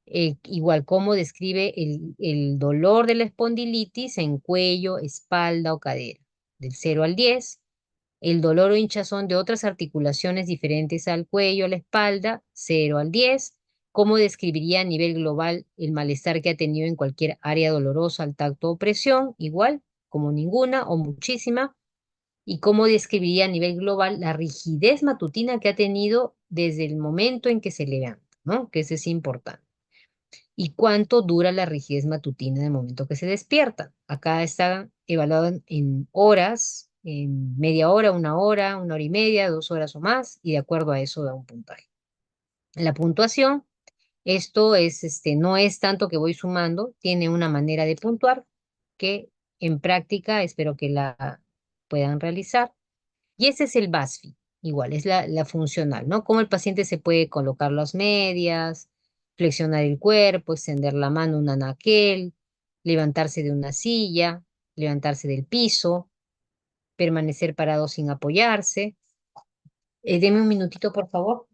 Igual, ¿cómo describe el dolor de la espondilitis en cuello, espalda o cadera? Del 0 al 10. El dolor o hinchazón de otras articulaciones diferentes al cuello, a la espalda, 0 al 10. ¿Cómo describiría a nivel global el malestar que ha tenido en cualquier área dolorosa al tacto o presión? Igual, como ninguna o muchísima. ¿Y cómo describiría a nivel global la rigidez matutina que ha tenido desde el momento en que se levanta, ¿no? Que eso es importante. ¿Y cuánto dura la rigidez matutina en el momento que se despierta? Acá está evaluado en horas, en media hora, 1 hora y media, 2 horas o más, y de acuerdo a eso da un puntaje. La puntuación, esto es, no es tanto que voy sumando, tiene una manera de puntuar que en práctica espero que la puedan realizar. Y ese es el BASFI, igual, es la funcional, ¿no? Cómo el paciente se puede colocar las medias, flexionar el cuerpo, extender la mano, un anaquel, levantarse de una silla, levantarse del piso, permanecer parado sin apoyarse. Deme un minutito, por favor.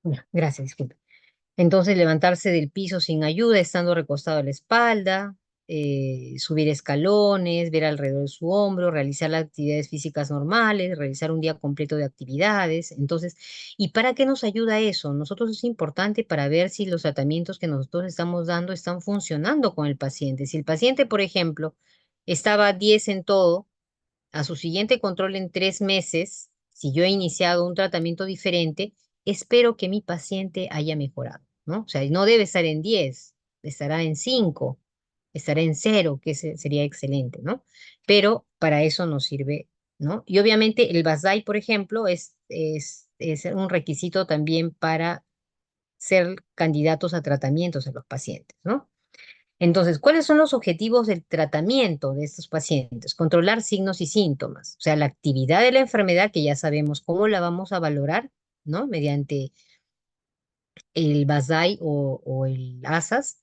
Ya, gracias, disculpe. Entonces, levantarse del piso sin ayuda, estando recostado a la espalda, subir escalones, ver alrededor de su hombro, realizar las actividades físicas normales, realizar un día completo de actividades. Entonces, ¿y para qué nos ayuda eso? Nosotros es importante para ver si los tratamientos que nosotros estamos dando están funcionando con el paciente. Si el paciente, por ejemplo, estaba 10 en todo, a su siguiente control en 3 meses, si yo he iniciado un tratamiento diferente, espero que mi paciente haya mejorado, ¿no? O sea, no debe estar en 10, estará en 5, estará en 0, que sería excelente, ¿no? Pero para eso nos sirve, ¿no? Y obviamente el BASDAI, por ejemplo, es un requisito también para ser candidatos a tratamientos en los pacientes, ¿no? Entonces, ¿cuáles son los objetivos del tratamiento de estos pacientes? Controlar signos y síntomas, o sea, la actividad de la enfermedad, que ya sabemos cómo la vamos a valorar, ¿no? Mediante el BASDAI o el ASAS.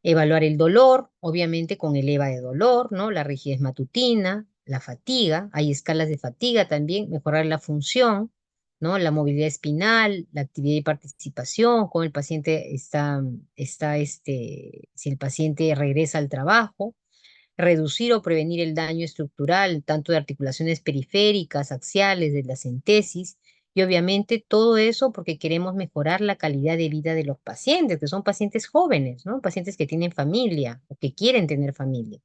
Evaluar el dolor, obviamente con el EVA de dolor, ¿no? La rigidez matutina, la fatiga, hay escalas de fatiga también, mejorar la función, ¿no? La movilidad espinal, la actividad y participación, cómo el paciente si el paciente regresa al trabajo, reducir o prevenir el daño estructural, tanto de articulaciones periféricas, axiales, de la centesis, y obviamente todo eso porque queremos mejorar la calidad de vida de los pacientes, que son pacientes jóvenes, ¿no? Pacientes que tienen familia o que quieren tener familia.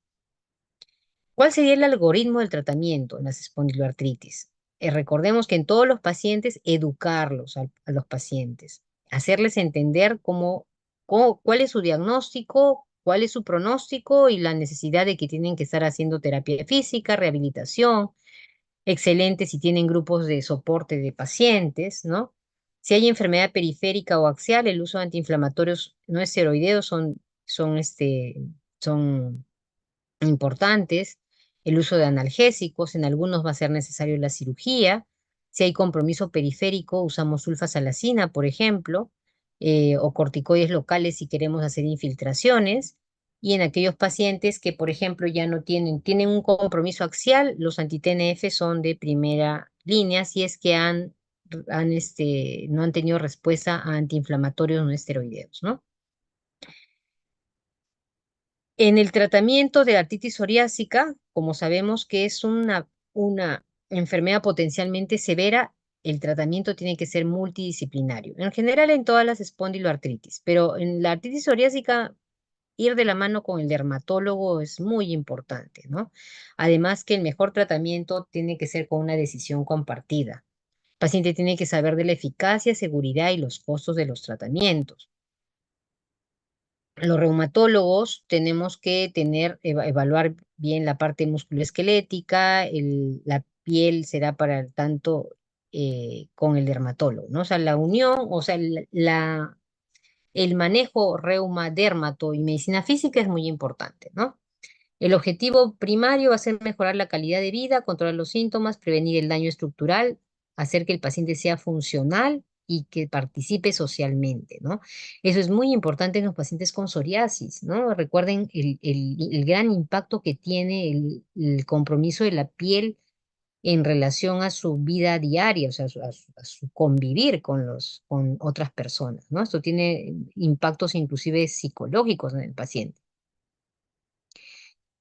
¿Cuál sería el algoritmo del tratamiento en las espondiloartritis? Recordemos que en todos los pacientes, educarlos a los pacientes, hacerles entender cuál es su diagnóstico, cuál es su pronóstico y la necesidad de que tienen que estar haciendo terapia física, rehabilitación, excelente si tienen grupos de soporte de pacientes, ¿no? Si hay enfermedad periférica o axial, el uso de antiinflamatorios no esteroideos son importantes, el uso de analgésicos, en algunos va a ser necesario la cirugía. Si hay compromiso periférico, usamos sulfasalacina, por ejemplo, o corticoides locales si queremos hacer infiltraciones. Y en aquellos pacientes que, por ejemplo, ya no tienen un compromiso axial, los anti-TNF son de primera línea si es que no han tenido respuesta a antiinflamatorios no esteroideos, ¿no? En el tratamiento de artritis psoriásica, como sabemos que es una enfermedad potencialmente severa, el tratamiento tiene que ser multidisciplinario. En general en todas las espondiloartritis, pero en la artritis psoriásica ir de la mano con el dermatólogo es muy importante, ¿no? Además que el mejor tratamiento tiene que ser con una decisión compartida. El paciente tiene que saber de la eficacia, seguridad y los costos de los tratamientos. Los reumatólogos tenemos que evaluar bien la parte musculoesquelética, la piel será para el tanto con el dermatólogo, ¿no? O sea, la unión, o sea, el manejo reuma-dermato y medicina física es muy importante, ¿no? El objetivo primario va a ser mejorar la calidad de vida, controlar los síntomas, prevenir el daño estructural, hacer que el paciente sea funcional y que participe socialmente, ¿no? Eso es muy importante en los pacientes con psoriasis, ¿no? Recuerden el gran impacto que tiene el compromiso de la piel en relación a su vida diaria, o sea, a su convivir con otras personas, ¿no? Esto tiene impactos inclusive psicológicos en el paciente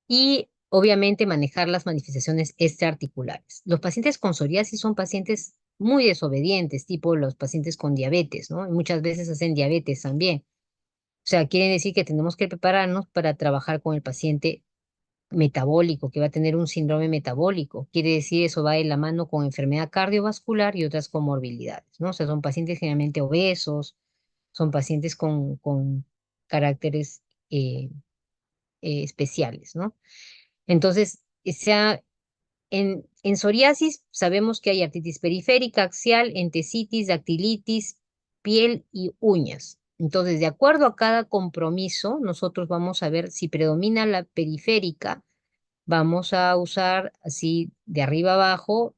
y obviamente manejar las manifestaciones extraarticulares. Los pacientes con psoriasis son pacientes muy desobedientes, tipo los pacientes con diabetes, ¿no? Y muchas veces hacen diabetes también. O sea, quiere decir que tenemos que prepararnos para trabajar con el paciente metabólico, que va a tener un síndrome metabólico. Quiere decir, eso va de la mano con enfermedad cardiovascular y otras comorbilidades, ¿no? O sea, son pacientes generalmente obesos, son pacientes con caracteres eh, especiales, ¿no? Entonces, en psoriasis sabemos que hay artritis periférica, axial, entesitis, dactilitis, piel y uñas. Entonces, de acuerdo a cada compromiso, nosotros vamos a ver si predomina la periférica. Vamos a usar así de arriba abajo,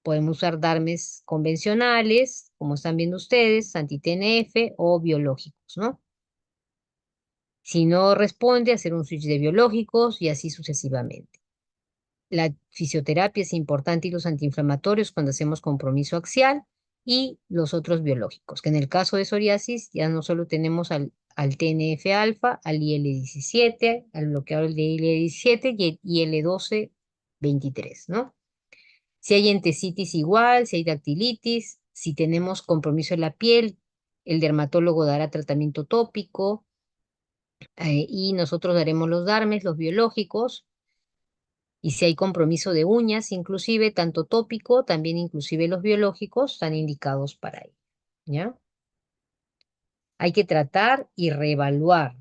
podemos usar DARMES convencionales, como están viendo ustedes, anti-TNF o biológicos, ¿no? Si no responde, hacer un switch de biológicos y así sucesivamente. La fisioterapia es importante y los antiinflamatorios cuando hacemos compromiso axial y los otros biológicos, que en el caso de psoriasis ya no solo tenemos al TNF-alfa, al IL-17, al bloqueador de IL-17 y el IL-12-23, ¿no? Si hay entesitis igual, si hay dactilitis, si tenemos compromiso en la piel, el dermatólogo dará tratamiento tópico y nosotros daremos los DARMES, los biológicos. Y si hay compromiso de uñas, inclusive tanto tópico, también inclusive los biológicos están indicados para ello, ¿ya? Hay que tratar y reevaluar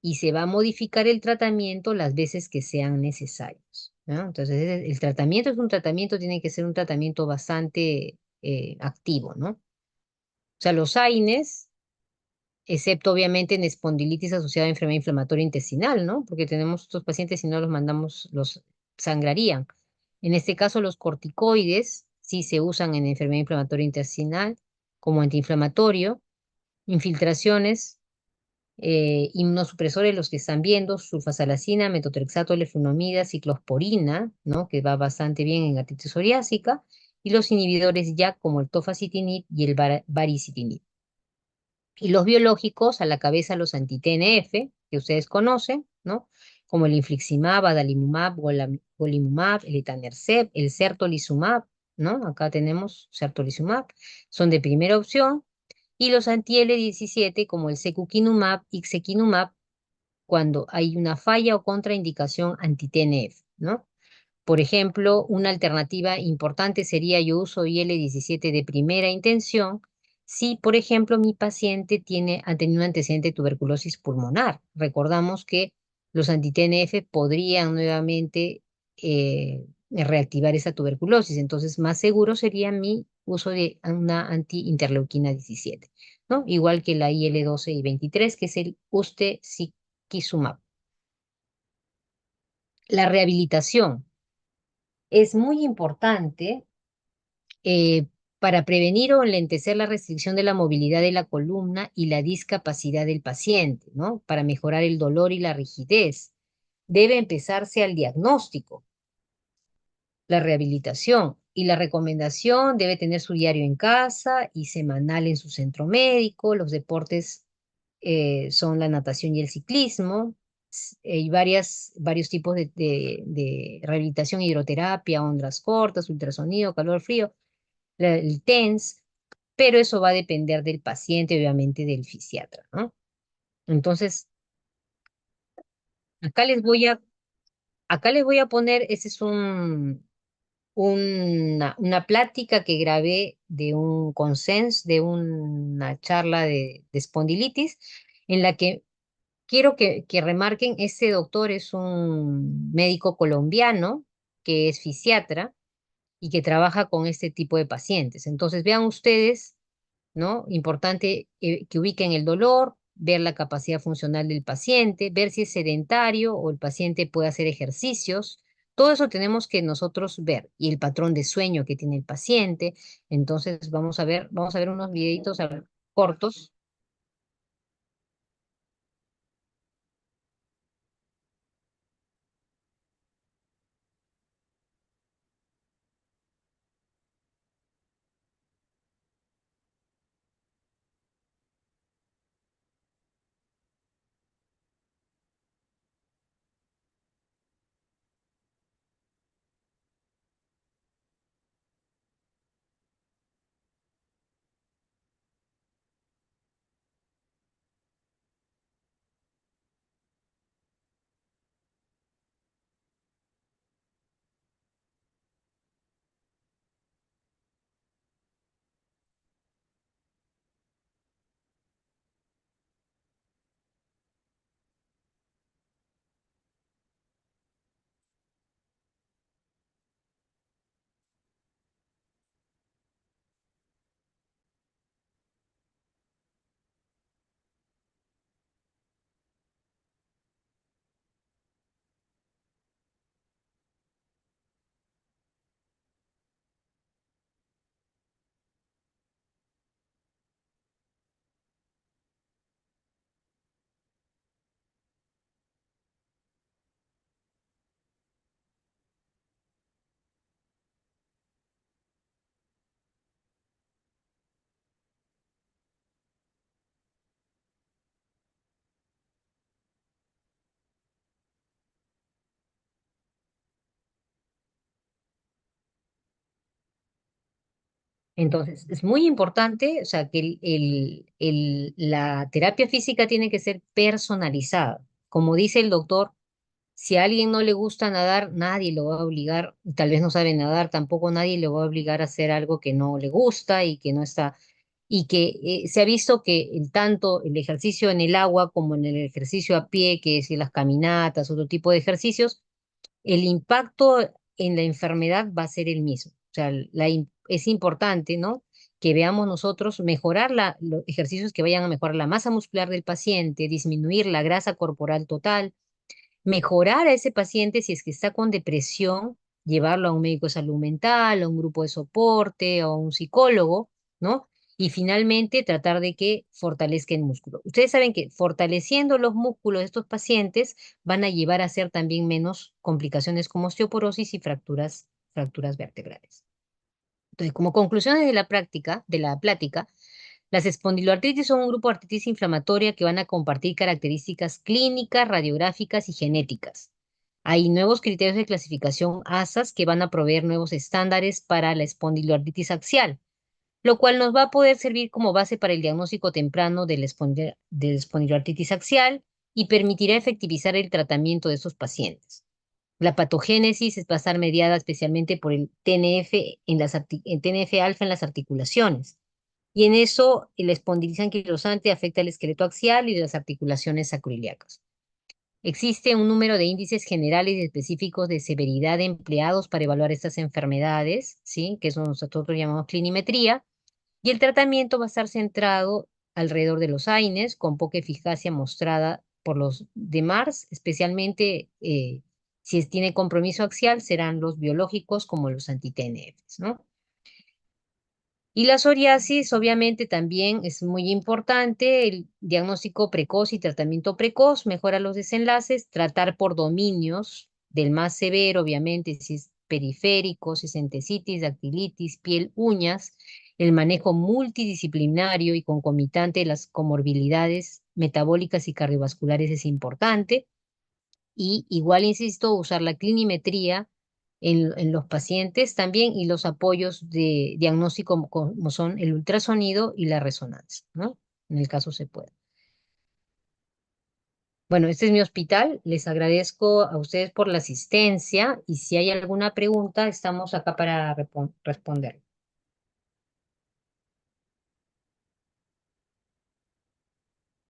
y se va a modificar el tratamiento las veces que sean necesarios, ¿no? Entonces, el tratamiento es un tratamiento, tiene que ser un tratamiento bastante activo, ¿no? O sea, los AINES, excepto obviamente en espondilitis asociada a enfermedad inflamatoria intestinal, ¿no? Porque tenemos estos pacientes, si no los mandamos, los sangrarían. En este caso, los corticoides sí se usan en enfermedad inflamatoria intestinal como antiinflamatorio, infiltraciones, inmunosupresores, los que están viendo, sulfasalacina, metotrexato, leflunomida, ciclosporina, ¿no? Que va bastante bien en artritis psoriásica, y los inhibidores ya como el tofacitinib y el baricitinib. Y los biológicos, a la cabeza los anti-TNF, que ustedes conocen, ¿no? Como el infliximab, adalimumab, golimumab, el etanercept, el certolizumab, ¿no? Acá tenemos certolizumab, son de primera opción. Y los anti-L17, como el secukinumab, ixekinumab, cuando hay una falla o contraindicación anti-TNF, ¿no? Por ejemplo, una alternativa importante sería yo uso IL-17 de primera intención si, por ejemplo, mi paciente ha tenido un antecedente de tuberculosis pulmonar. Recordamos que los anti-TNF podrían nuevamente reactivar esa tuberculosis. Entonces, más seguro sería mi uso de una anti-interleuquina 17, ¿no? Igual que la IL-12 y 23, que es el ustekinumab. La rehabilitación es muy importante eh, para prevenir o enlentecer la restricción de la movilidad de la columna y la discapacidad del paciente, ¿no? Para mejorar el dolor y la rigidez. Debe empezarse al diagnóstico, la rehabilitación y la recomendación debe tener su diario en casa y semanal en su centro médico. Los deportes son la natación y el ciclismo. Hay varios tipos de rehabilitación, hidroterapia, ondas cortas, ultrasonido, calor frío, el TENS, pero eso va a depender del paciente, obviamente del fisiatra, ¿no? Entonces, acá les voy a, acá les voy a poner, ese es una plática que grabé de un consens, de una charla de espondilitis, en la que quiero que remarquen, este doctor es un médico colombiano que es fisiatra y que trabaja con este tipo de pacientes. Entonces, vean ustedes, ¿no? Importante que ubiquen el dolor, ver la capacidad funcional del paciente, ver si es sedentario o el paciente puede hacer ejercicios. Todo eso tenemos que nosotros ver y el patrón de sueño que tiene el paciente. Entonces, vamos a ver unos videitos cortos. Entonces, es muy importante, o sea, que la terapia física tiene que ser personalizada. Como dice el doctor, si a alguien no le gusta nadar, nadie lo va a obligar, y tal vez no sabe nadar, tampoco nadie le va a obligar a hacer algo que no le gusta y que no está, y que se ha visto que tanto el ejercicio en el agua como en el ejercicio a pie, que es las caminatas, otro tipo de ejercicios, el impacto en la enfermedad va a ser el mismo. O sea, es importante, ¿no? Que veamos nosotros mejorar los ejercicios que vayan a mejorar la masa muscular del paciente, disminuir la grasa corporal total, mejorar a ese paciente si es que está con depresión, llevarlo a un médico de salud mental, a un grupo de soporte, o a un psicólogo, ¿no? Y finalmente tratar de que fortalezca el músculo. Ustedes saben que fortaleciendo los músculos de estos pacientes van a llevar a ser también menos complicaciones como osteoporosis y fracturas vertebrales. Entonces, como conclusiones de la práctica, de la plática, las espondiloartritis son un grupo de artritis inflamatoria que van a compartir características clínicas, radiográficas y genéticas. Hay nuevos criterios de clasificación ASAS que van a proveer nuevos estándares para la espondiloartritis axial, lo cual nos va a poder servir como base para el diagnóstico temprano de la espondiloartritis axial y permitirá efectivizar el tratamiento de estos pacientes. La patogénesis va a estar mediada especialmente por el TNF, el TNF alfa en las articulaciones. Y en eso, el espondilitis anquilosante afecta el esqueleto axial y las articulaciones sacroiliacas. Existe un número de índices generales y específicos de severidad empleados para evaluar estas enfermedades, ¿sí? Que eso nosotros llamamos clinimetría, y el tratamiento va a estar centrado alrededor de los AINES, con poca eficacia mostrada por los demás, especialmente si tiene compromiso axial, serán los biológicos como los anti-TNFs, ¿no? Y la psoriasis, obviamente, también es muy importante. El diagnóstico precoz y tratamiento precoz mejora los desenlaces. Tratar por dominios del más severo, obviamente, si es periférico, si es entesitis, dactilitis, piel, uñas. El manejo multidisciplinario y concomitante de las comorbilidades metabólicas y cardiovasculares es importante. Y igual, insisto, usar la clinimetría en los pacientes también y los apoyos de diagnóstico como son el ultrasonido y la resonancia, ¿no? En el caso se pueda. Bueno, este es mi hospital. Les agradezco a ustedes por la asistencia y si hay alguna pregunta, estamos acá para responder.